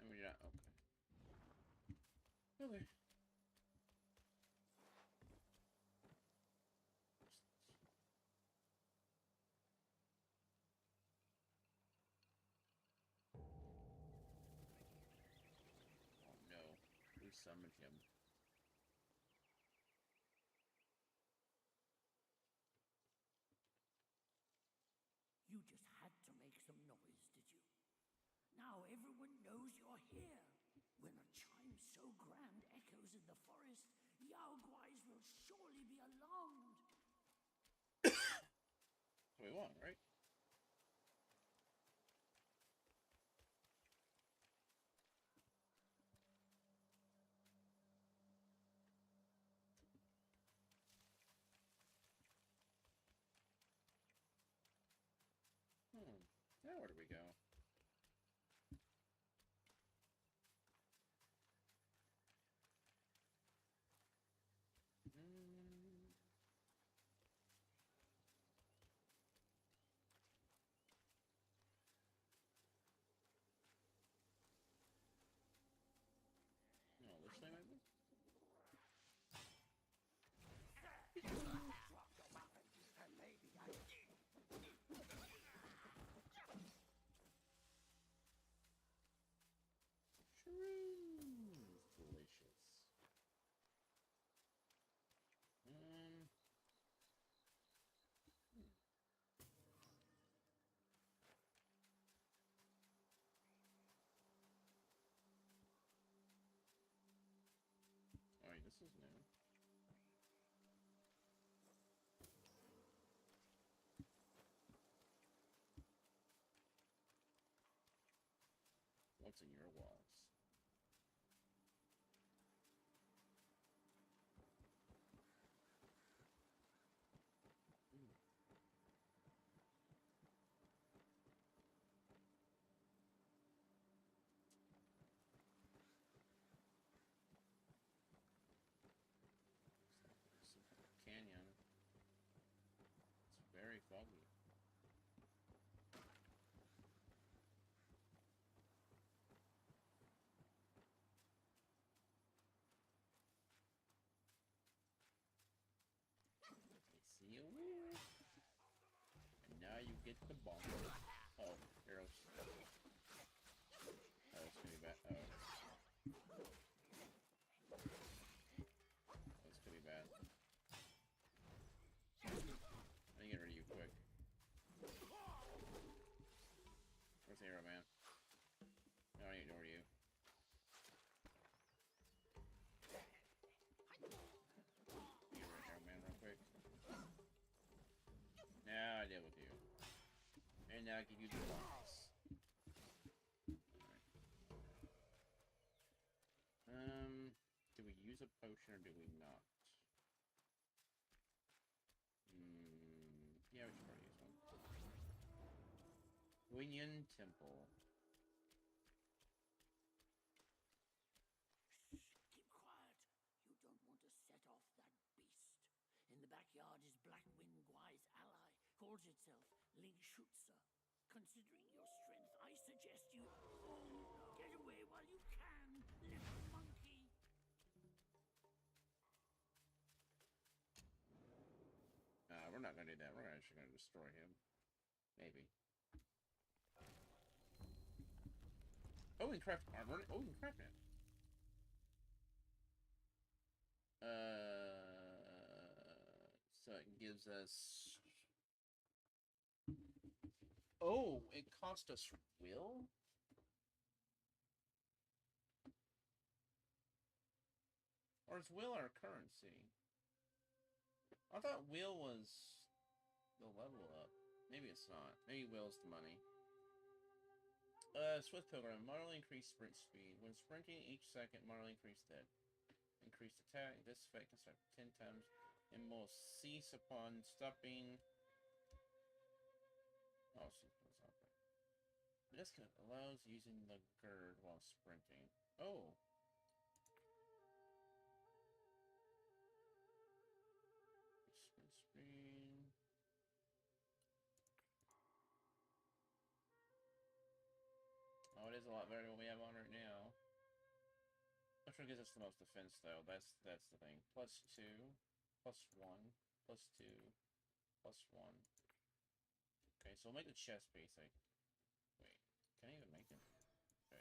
I mean, yeah, okay. Okay. Oh no, we summoned him. You just had to make some noise, did you? Now everyone knows you're here. When a chime so grand echoes in the forest, Yao Guais will surely be alarmed. So we won, right? Now where do we go? No, this way maybe? Shrooms, delicious. Alright, this is new. What's in your walls? Canyon. It's very foggy. get the bomb. Oh, arrows. Oh, it's gonna be bad. Oh. This could be bad. I need to get rid of you quick. Where's the arrow, man? No, I need to ignore you. Get rid of arrow, man, real quick. Now I deal with you. And now I give you the box. Alright. Do we use a potion or do we not? Yeah, we should probably use one. Winyan Temple. Keep quiet. You don't want to set off that beast. In the backyard is Blackwind Gwai's ally. Calls itself Ling Shutsa. Considering your strength, I suggest you... Oh, get away while you can, little monkey. We're not gonna do that. We're actually gonna destroy him. Maybe. Oh, we can craft armor. Oh, we can craft it. So it gives us... Oh, it cost us will? Or is will our currency? I thought will was the level up. Maybe it's not. Maybe will's the money. Swift Pilgrim. Moderately increased sprint speed. When sprinting each second, moderately increase that. Increased attack. This effect can start 10 times and will cease upon stopping. Oh, stop. This allows using the gird while sprinting. Oh. Sprint speed. Oh, it is a lot better than what we have on right now. Which one gives us the most defense, though? That's the thing. +2, +1, +2, +1. Okay, so we'll make the chest piece. Wait, can I even make it? Okay.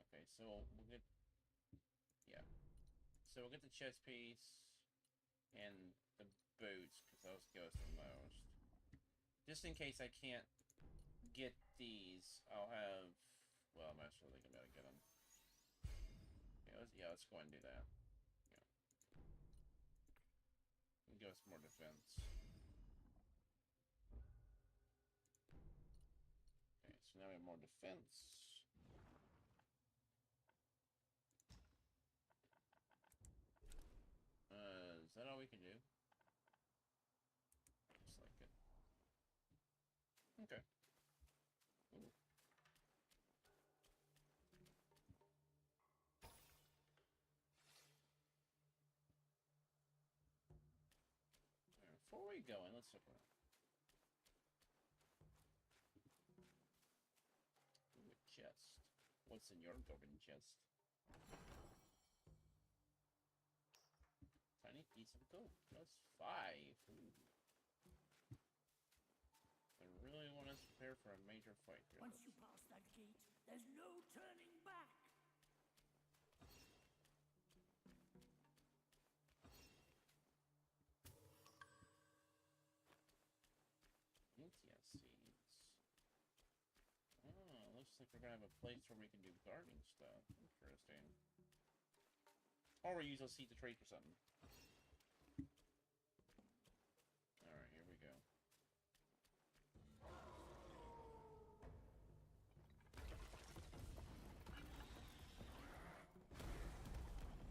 Okay, so we'll get... Yeah. So we'll get the chest piece and the boots, because those go us the most. Just in case I can't get these, I'll have... Well, I'm actually gonna be able to get them. Yeah, let's go ahead and do that. Yeah. Give us more defense. Okay, so now we have more defense. Is that all we can do? Looks like it. Okay. Ooh. Before we go in, let's look around. Ooh, a chest. What's in your golden chest? Tiny piece of gold. Plus 5. Ooh. I really want us to prepare for a major fight here. Once you pass that gate, there's no turning back. Intia seeds. Oh, looks like we're gonna have a place where we can do gardening stuff. Interesting. Or we use those seeds to trade for something. Alright, here we go.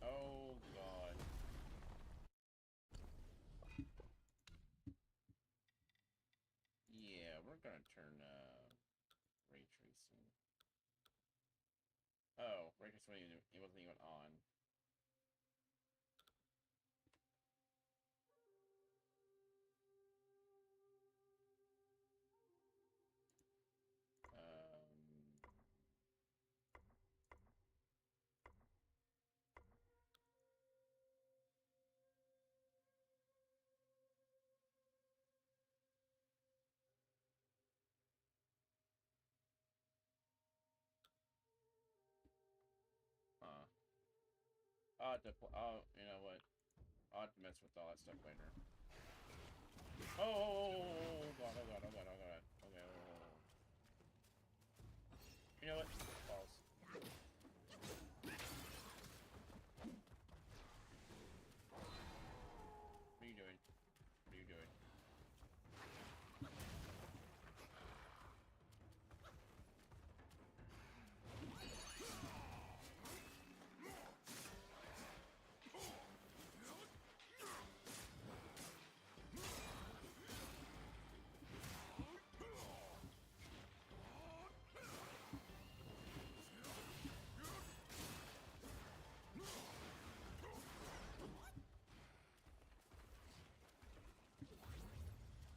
Oh god. Yeah, we're gonna turn ray tracing. Oh, ray tracing it wasn't even on. you know what? I'll have to mess with all that stuff later. Oh god, oh god, oh god, oh god. Okay, oh. You know what? Balls. What are you doing? What are you doing?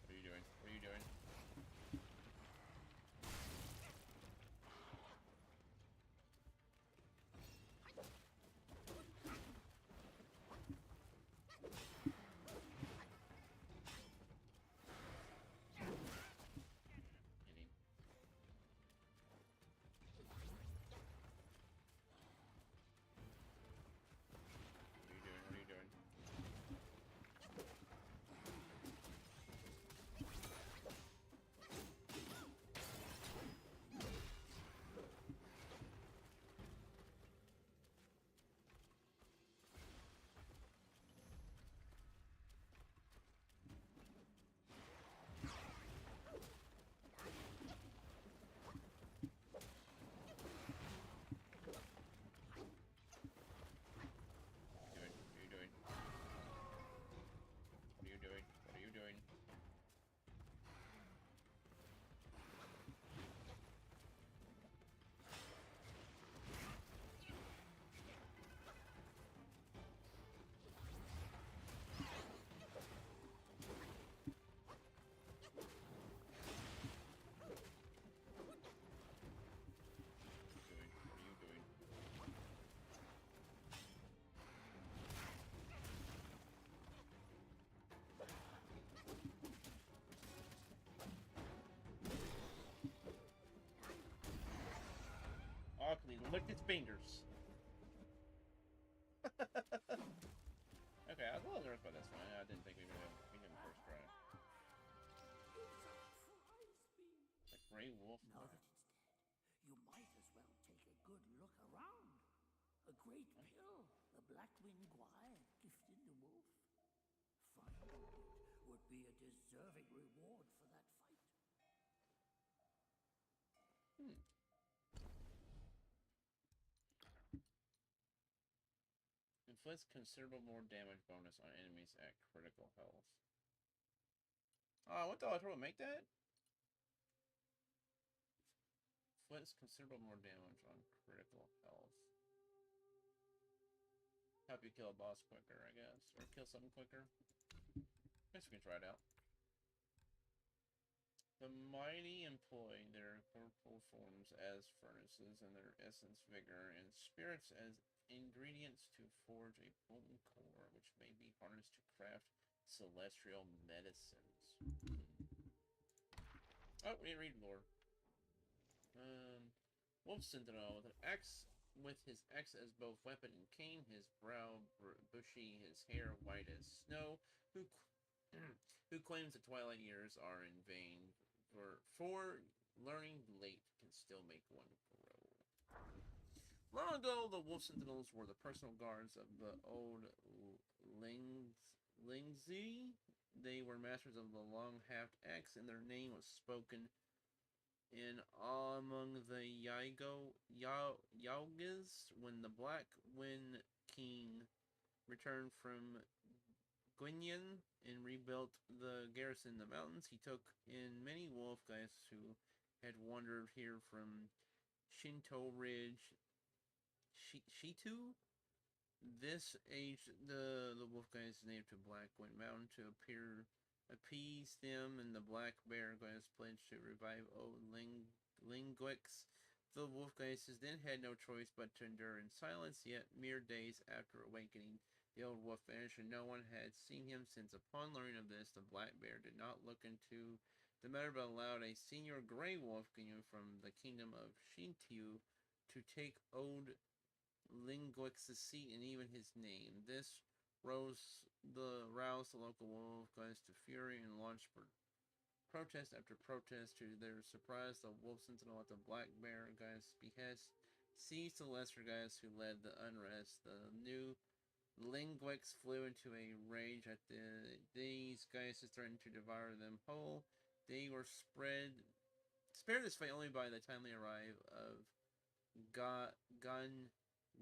What are you doing? What are you doing? Kidding. What are you doing? What are you doing? Doing? What are you doing? What are you doing? What are you doing? Doing? What are you doing? Ugly licked its fingers. Okay, I was a little nervous by this one. I didn't think we were gonna beat him first try. The Grey Wolf. Now that it's dead, you might as well take a good look around. A great pill the Blackwing Guy gifted the wolf. Finding it would be a deserving reward for that fight. Inflicts considerable more damage bonus on enemies at critical health. Oh, what the hell? Will make that? Inflicts considerable more damage on critical health. Help you kill a boss quicker, I guess. Or kill something quicker. Guess we can try it out. The mighty employ their corporal forms as furnaces and their essence, vigor, and spirits as ingredients to forge a potent core, which may be harnessed to craft celestial medicines. Oh, we didn't read lore. Wolf Sentinel with an axe, with his axe as both weapon and cane, his brow bushy, his hair white as snow, who claims the twilight years are in vain, for learning late can still make one grow. Long ago, the Wolf Sentinels were the personal guards of the old Lingzi. They were masters of the long-haft axe, and their name was spoken in among the Yaogas when the Black Wind King returned from Guinyan and rebuilt the garrison in the mountains. He took in many wolf guys who had wandered here from Shinto Ridge, Shitu. This aged the wolf guys native to Blackwind Mountain to appease them, and the black bear guys pledged to revive old Lingwix. The wolf guys then had no choice but to endure in silence, yet mere days after awakening, the old wolf vanished and no one had seen him since. Upon learning of this, the black bear did not look into the matter but allowed a senior gray wolf from the kingdom of Shintiu to take old Linguix's seat and even his name. This roused the local wolf guys to fury and launched protest after protest. To their surprise, the wolf sentinel at the black bear guy's behest seized the lesser guys who led the unrest. The new Linguix flew into a rage at these guys threatened to devour them whole. They were spared this fate only by the timely arrival of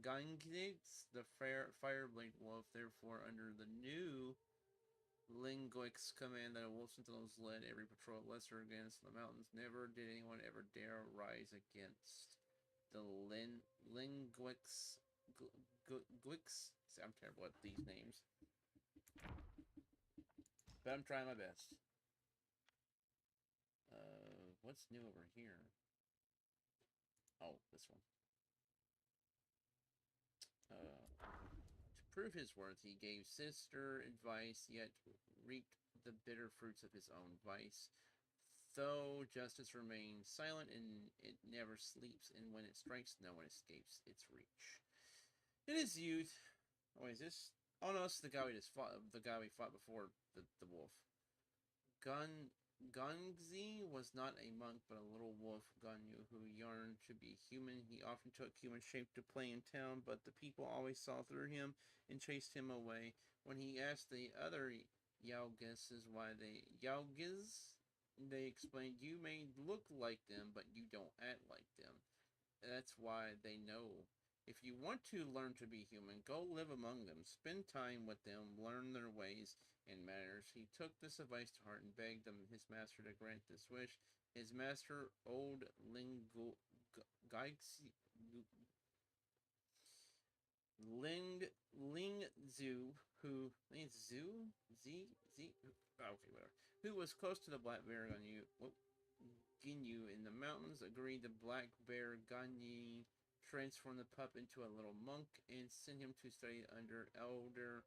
Gungix, the Fireblade wolf. Therefore, under the new Linguix command that a wolf sentinels led every patrol lesser against the mountains, never did anyone ever dare rise against the Linguix. Gwix. I'm terrible at these names, but I'm trying my best. What's new over here? Oh, this one. To prove his worth, he gave sister advice, yet reaped the bitter fruits of his own vice. Though justice remains silent, and it never sleeps, and when it strikes, no one escapes its reach. In his youth, oh, is this? Oh no, this is the guy we just fought. The guy we fought before the wolf. Gungzi was not a monk, but a little wolf, Ganyu, who yearned to be human. He often took human shape to play in town, but the people always saw through him and chased him away. When he asked the other Yaogises why they explained, "You may look like them, but you don't act like them. That's why they know. If you want to learn to be human, go live among them, spend time with them, learn their ways and manners." He took this advice to heart and begged his master to grant this wish. His master, old Lingzu, who I think it's okay, whatever, who was close to the black bear Ginyu in the mountains, agreed. The black bear Ganyi transformed the pup into a little monk and sent him to study under Elder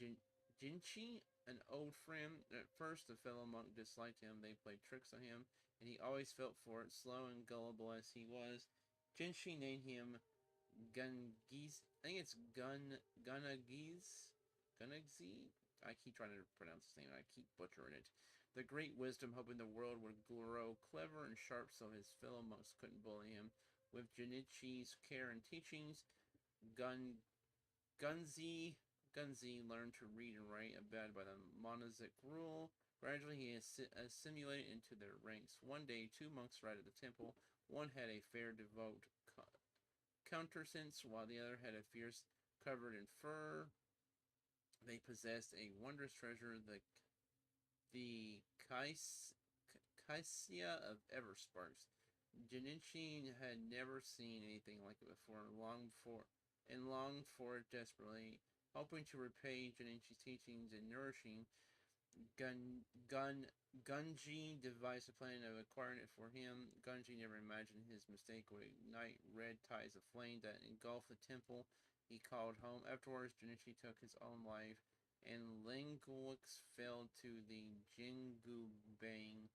Jinchi, an old friend. At first, the fellow monk disliked him. They played tricks on him, and he always felt for it. Slow and gullible as he was, Jinchi named him Gungiz. I think it's Gunagiz. I keep trying to pronounce his name. I keep butchering it. The great wisdom, hoping the world would grow clever and sharp so his fellow monks couldn't bully him. With Junichi's care and teachings, Gunzi learned to read and write, abided by the monastic rule. Gradually, he assimilated into their ranks. One day, two monks arrived at the temple. One had a fair, devout countenance, while the other had a fierce, covered in fur. They possessed a wondrous treasure, the Caisia of Eversparks. Junichi had never seen anything like it before, and longed for it desperately. Hoping to repay Junichi's teachings and nourishing, Gunji devised a plan of acquiring it for him. Gunji never imagined his mistake would ignite red tides of flame that engulfed the temple he called home. Afterwards, Junichi took his own life, and Linguix fell to the Jingu Bang.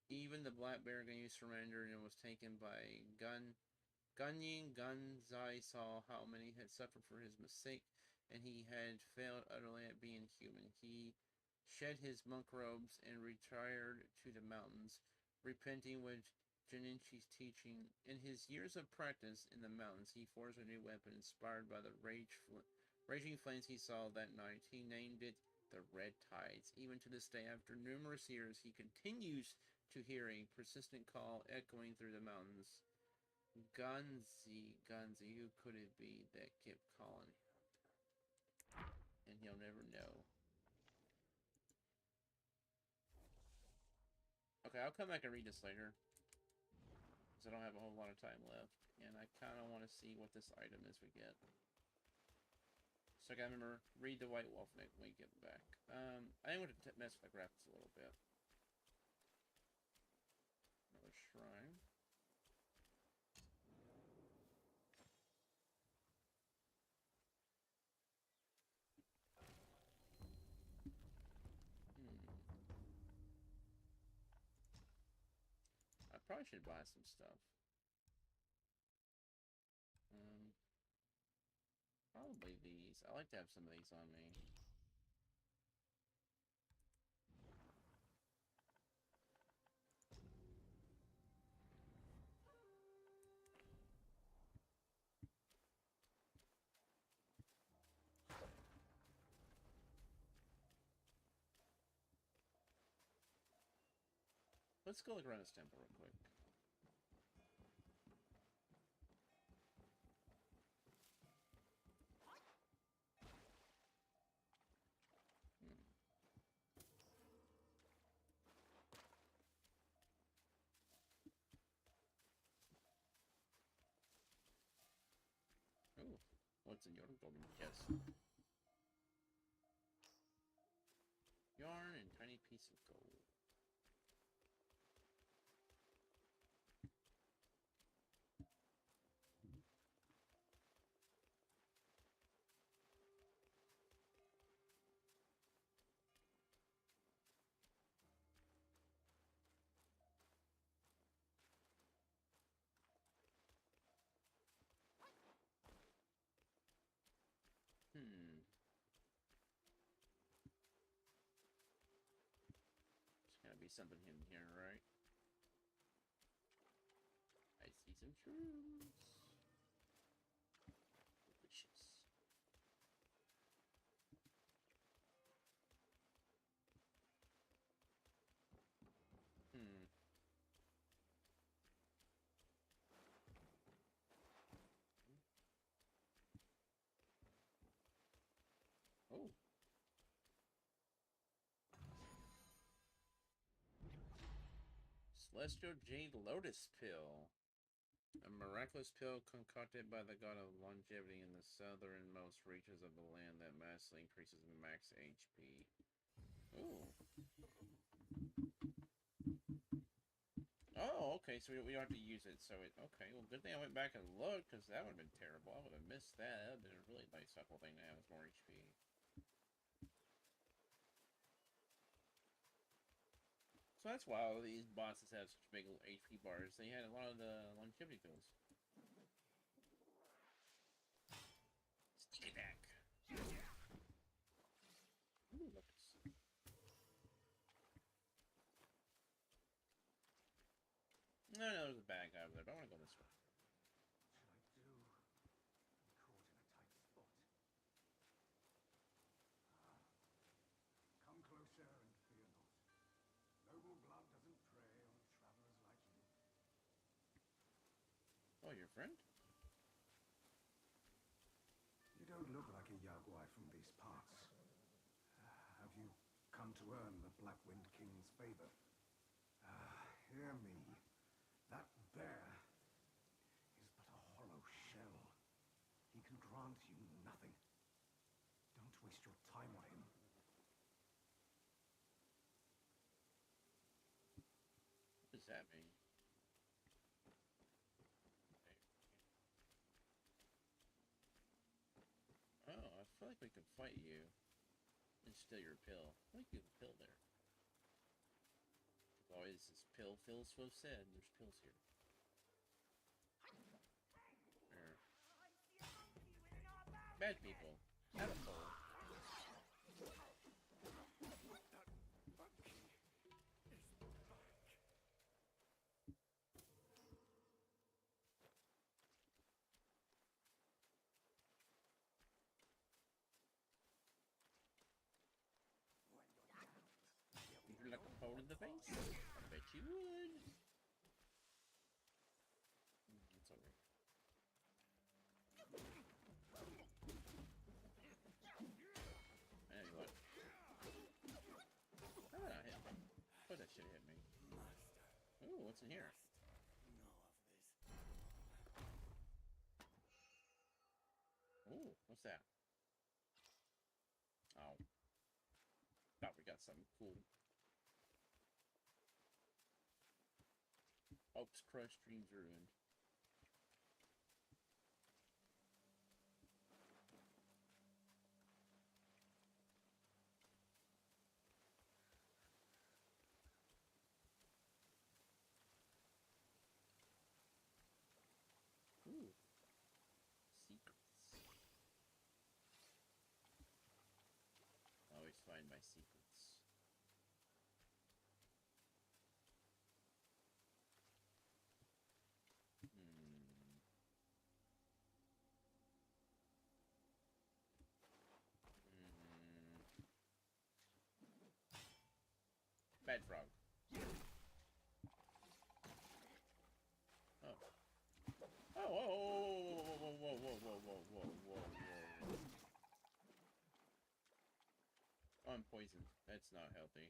Even the black bear Ganyu surrendered and was taken by Gunyin. Gunzai saw how many had suffered for his mistake, and he had failed utterly at being human. He shed his monk robes and retired to the mountains, repenting with Junichi's teaching. In his years of practice in the mountains, he forged a new weapon inspired by the raging flames he saw that night. He named it the Red Tides. Even to this day, after numerous years, he continues to hear a persistent call echoing through the mountains. Gunzi, who could it be that kept calling him? And he'll never know. Okay, I'll come back and read this later, because I don't have a whole lot of time left, and I kind of want to see what this item is we get. So I gotta remember, read the White Wolf when we get back. I think I'm going to mess with the graphics a little bit. Another shrine. I probably should buy some stuff. these. I like to have some of these on me. Let's go look around this temple real quick. Oh, what's in your golden chest? Yarn and tiny piece of gold. There's gotta be something hidden here, right? I see some shrooms. Delicious. Oh. Celestial Jade Lotus Pill. A miraculous pill concocted by the god of longevity in the southernmost reaches of the land that massively increases max HP. Ooh. Oh, okay, so we don't have to use it, so it... Okay, well, good thing I went back and looked, because that would have been terrible. I would have missed that. That would have been a really nice supple thing to have with more HP. So that's why all these bosses have such big HP bars. They had a lot of the longevity pills. Stick attack. Ooh, look. No, there's a bad guy over there, but I want to go this way. What should I do? I'm caught in a tight spot. Come closer and fear not. Noble blood doesn't prey on travelers like you. Oh, your friend? You don't look like a Yaguai from these parts. Have you come to earn the Black Wind King's favor? Hear me. That bear is but a hollow shell. He can grant you nothing. Don't waste your time on him. What does that mean? Oh, I feel like we could fight you and steal your pill. I think you have a pill there. Always this pill, Phil Swift said, there's pills here. There. Bad people. Have a pill. Would you like a pole in the face? I bet you would. It's over. Hey, what? Ah, hit me. Oh, that shit hit me. Ooh, what's in here? Ooh, what's that? Oh. Thought we got something cool. Hopes crushed, dreams ruined. Ooh. Secrets. find my secrets. Bad frog. Oh. Oh, whoa, whoa, whoa, whoa, whoa, whoa, whoa, whoa, whoa, whoa. I'm poisoned. That's not healthy.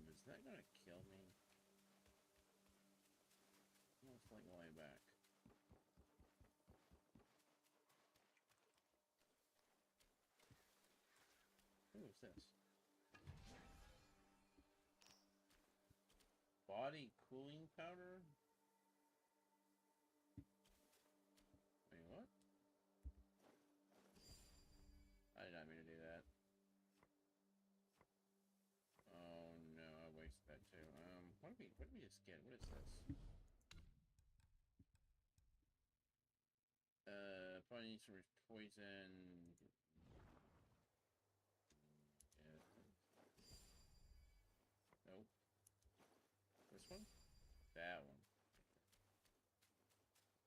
Is that gonna kill me? Almost like going back. Who is this? Body cooling powder? Wait, what? I did not mean to do that. Oh no, I wasted that too. What did we just get? What is this? Probably need some poison. Yeah. Nope. This one? That one.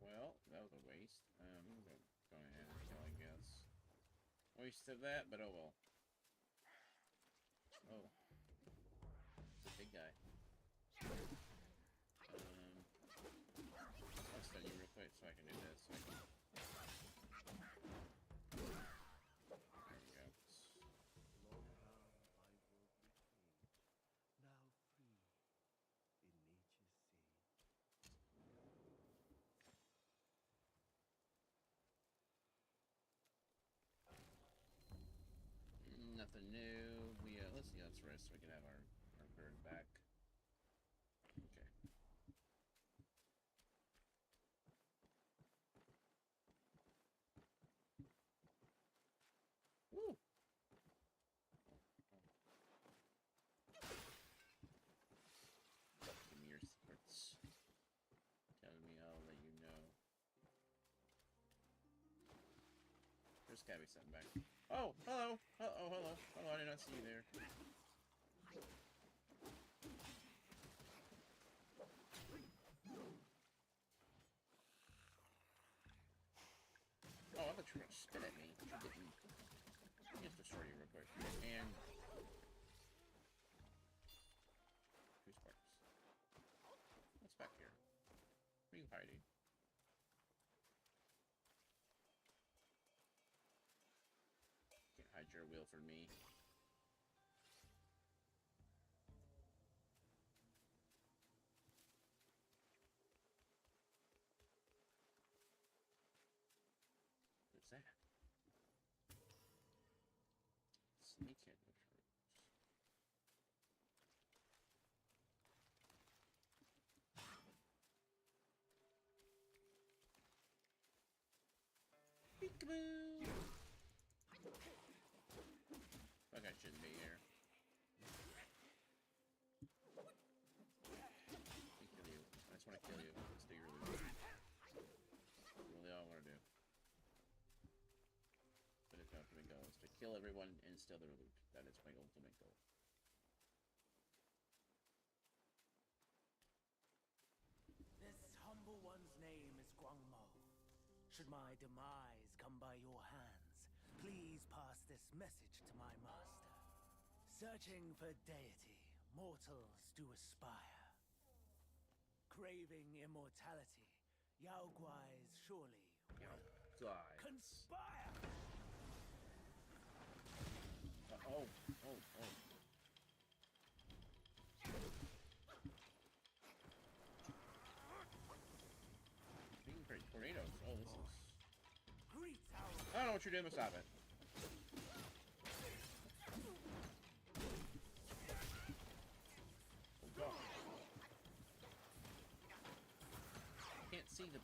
Well, that was a waste. I'm gonna go ahead and kill, I guess. Waste of that, but oh well. Oh. It's a big guy. I'll stun you real quick so I can do this. There you go. Nothing new. Let's see, let's rest so we can have our bird back. Okay. Woo! Give me your secrets. Tell me, I'll let you know. There's gotta be something back. Oh, hello! Oh, hello. Oh, I did not see you there. Oh, I thought you were gonna spit at me. You didn't. Let me just destroy you real quick. And... two sparks. What's back here? What are you hiding? Can't hide your will from me. What's that? Sneak in the troops. Peekaboo! Fuck, I shouldn't be here. Let me kill you. I just want to kill you. Let's do your loot. That's really all I want to do. But it's my ultimate goal is to kill everyone and steal their loot. That is my ultimate goal. This humble one's name is Guangmo. Should my demise come by your hands, please pass this message to my master. Searching for deity, mortals do aspire. Craving immortality, Yao Guais surely God. conspire! Oh. Being great tornadoes. Oh, this is... Greet our... I don't know what you're doing, but stop it. Oh, God. Can't see the...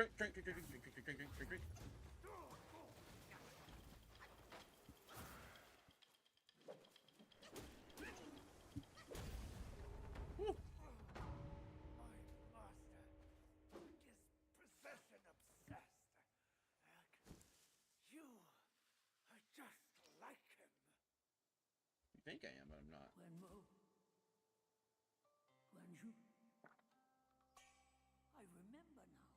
drink, drink, drink, drink, drink, drink, drink, drink, drink, drink, drink. Woo. My master, dispossession obsessed. You are just like him. You think I am, but I'm not. I remember now.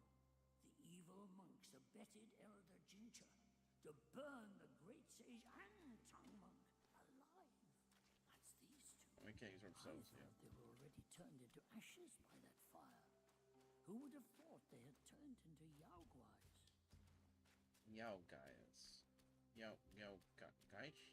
The evil monks abetted Elder Jincha to burn the great sage and tongue monk alive. That's these two. We can't use ourselves, I yeah. thought they were already turned into ashes by that fire. Who would have thought they had turned into Yaoguais? Yao guys. Yao guys?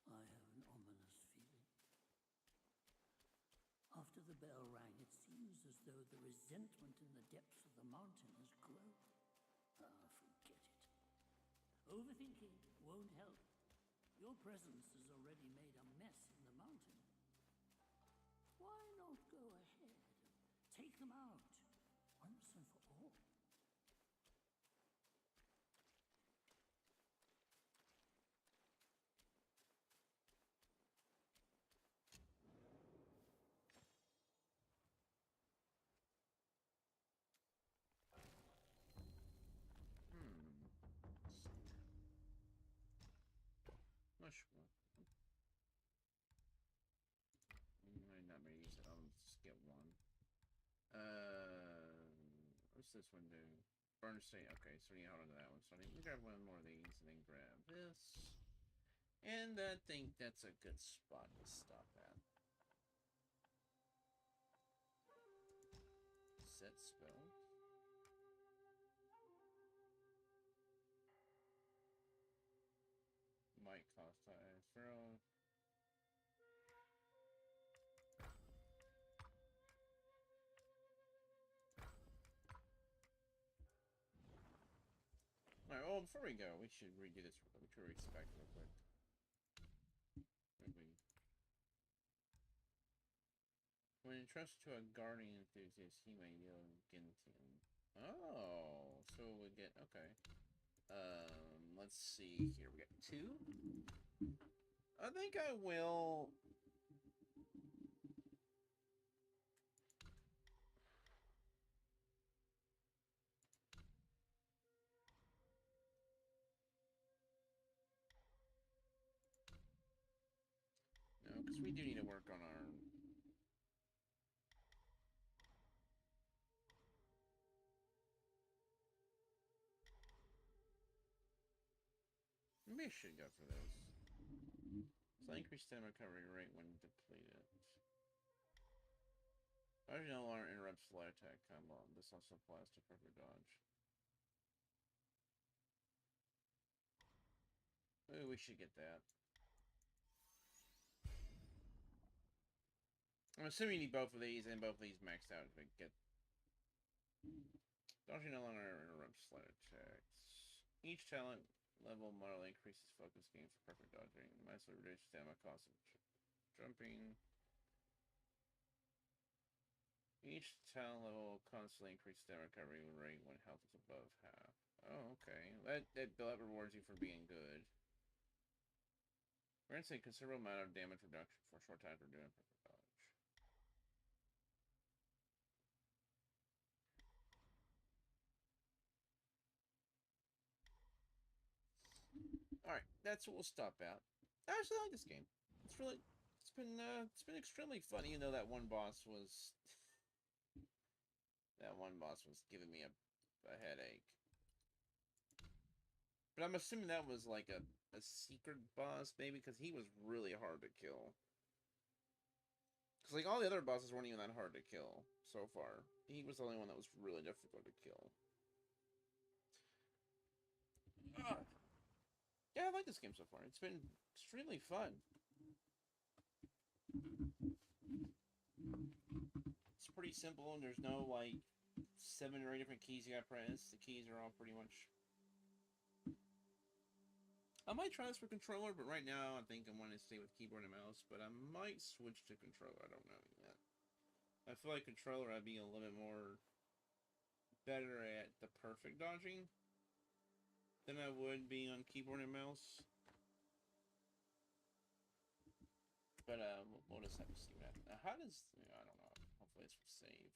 I have an ominous feeling. After the bell rang, it seems as though the resentment in the depths of the mountain has grown. Ah, forget it. Overthinking won't help. Your presence has already made a mess in the mountain. Why not go ahead and take them out once and for all? Not sure. Might not be use it. I'll just get one. What's this one do? Burn state. Okay, so we hold on to that one. So I need to grab one more of these and then grab this. And I think that's a good spot to stop at. Set spell. Might cost I throw. Alright, well, before we go, we should redo this, which we respect real quick. When entrusted to a guardian enthusiast, he may yield Gintian. Oh, so we get, okay. Let's see here. We got 2. I think I will. No, because we do need to work on our. Maybe I should go for this. So increase stamina recovery rate when depleted. Dodging alarm interrupts flight attack combo. This also applies to perfect dodge. Ooh, we should get that. I'm assuming you need both of these and both of these maxed out to get. Dodging no longer interrupts flight attacks. Each talent level moderately increases focus gain for perfect dodging. Massively reduces stamina cost of jumping. Each talent level constantly increases stamina recovery rate when health is above half. Oh, okay. That rewards you for being good. We're gonna say considerable amount of damage reduction for a short time for doing perfect dodge. Alright, that's what we'll stop at. I actually like this game. It's been extremely funny, even though that one boss was giving me a headache. But I'm assuming that was like a secret boss, maybe, because he was really hard to kill. Because like all the other bosses weren't even that hard to kill so far. He was the only one that was really difficult to kill. Yeah, I like this game so far. It's been extremely fun. It's pretty simple, and there's no, like, 7 or 8 different keys you gotta press. The keys are all pretty much... I might try this for controller, but right now I think I want to stay with keyboard and mouse, but I might switch to controller. I don't know yet. I feel like controller I'd be a little bit more better at the perfect dodging than I would be on keyboard and mouse. But we'll just have to see that. How does... I don't know. Hopefully it's for save.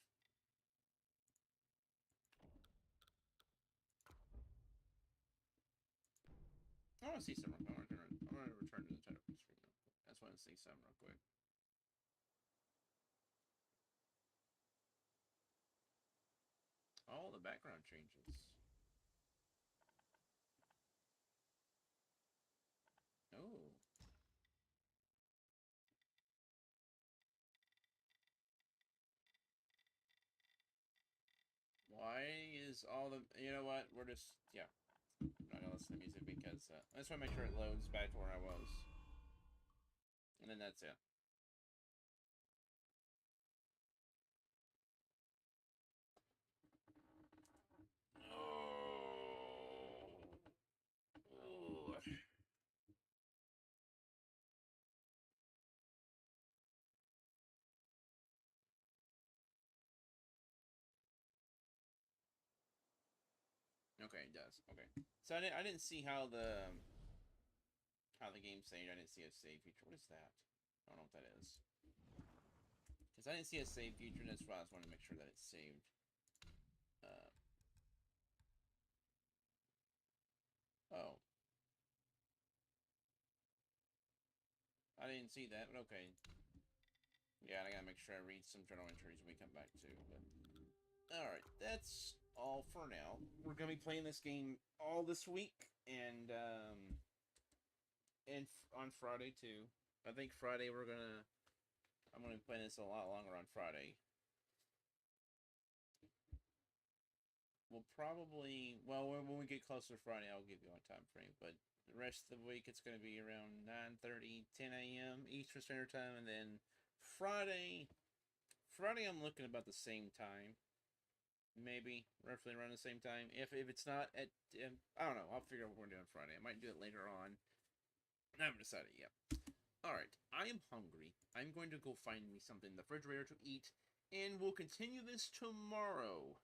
I want to see something. I want to return to the title screen real quick. I just want to see something real quick. All the background changes. Oh. Why is all the... You know what? We're just... Yeah. I don't listen to music because... I just want to make sure it loads back to where I was. And then that's it. Oh. Oh. Okay, it does. Okay. So I didn't see how the game saved. I didn't see a save feature. What is that? I don't know what that is. Because I didn't see a save feature, and that's why I just wanted to make sure that it's saved. Oh. I didn't see that, but okay. Yeah, I gotta make sure I read some journal entries when we come back too. But alright, that's all for now. We're gonna be playing this game all this week, and on Friday too. I think Friday I'm gonna be playing this a lot longer on Friday. We'll probably, well, when we get closer to Friday, I'll give you a time frame. But the rest of the week, it's going to be around 9:30, 10 a.m. Eastern Standard Time, and then Friday, I'm looking about the same time, maybe roughly around the same time. If it's not at, I don't know. I'll figure out what we're doing Friday. I might do it later on. I haven't decided yet. All right, I am hungry. I'm going to go find me something in the refrigerator to eat, and we'll continue this tomorrow.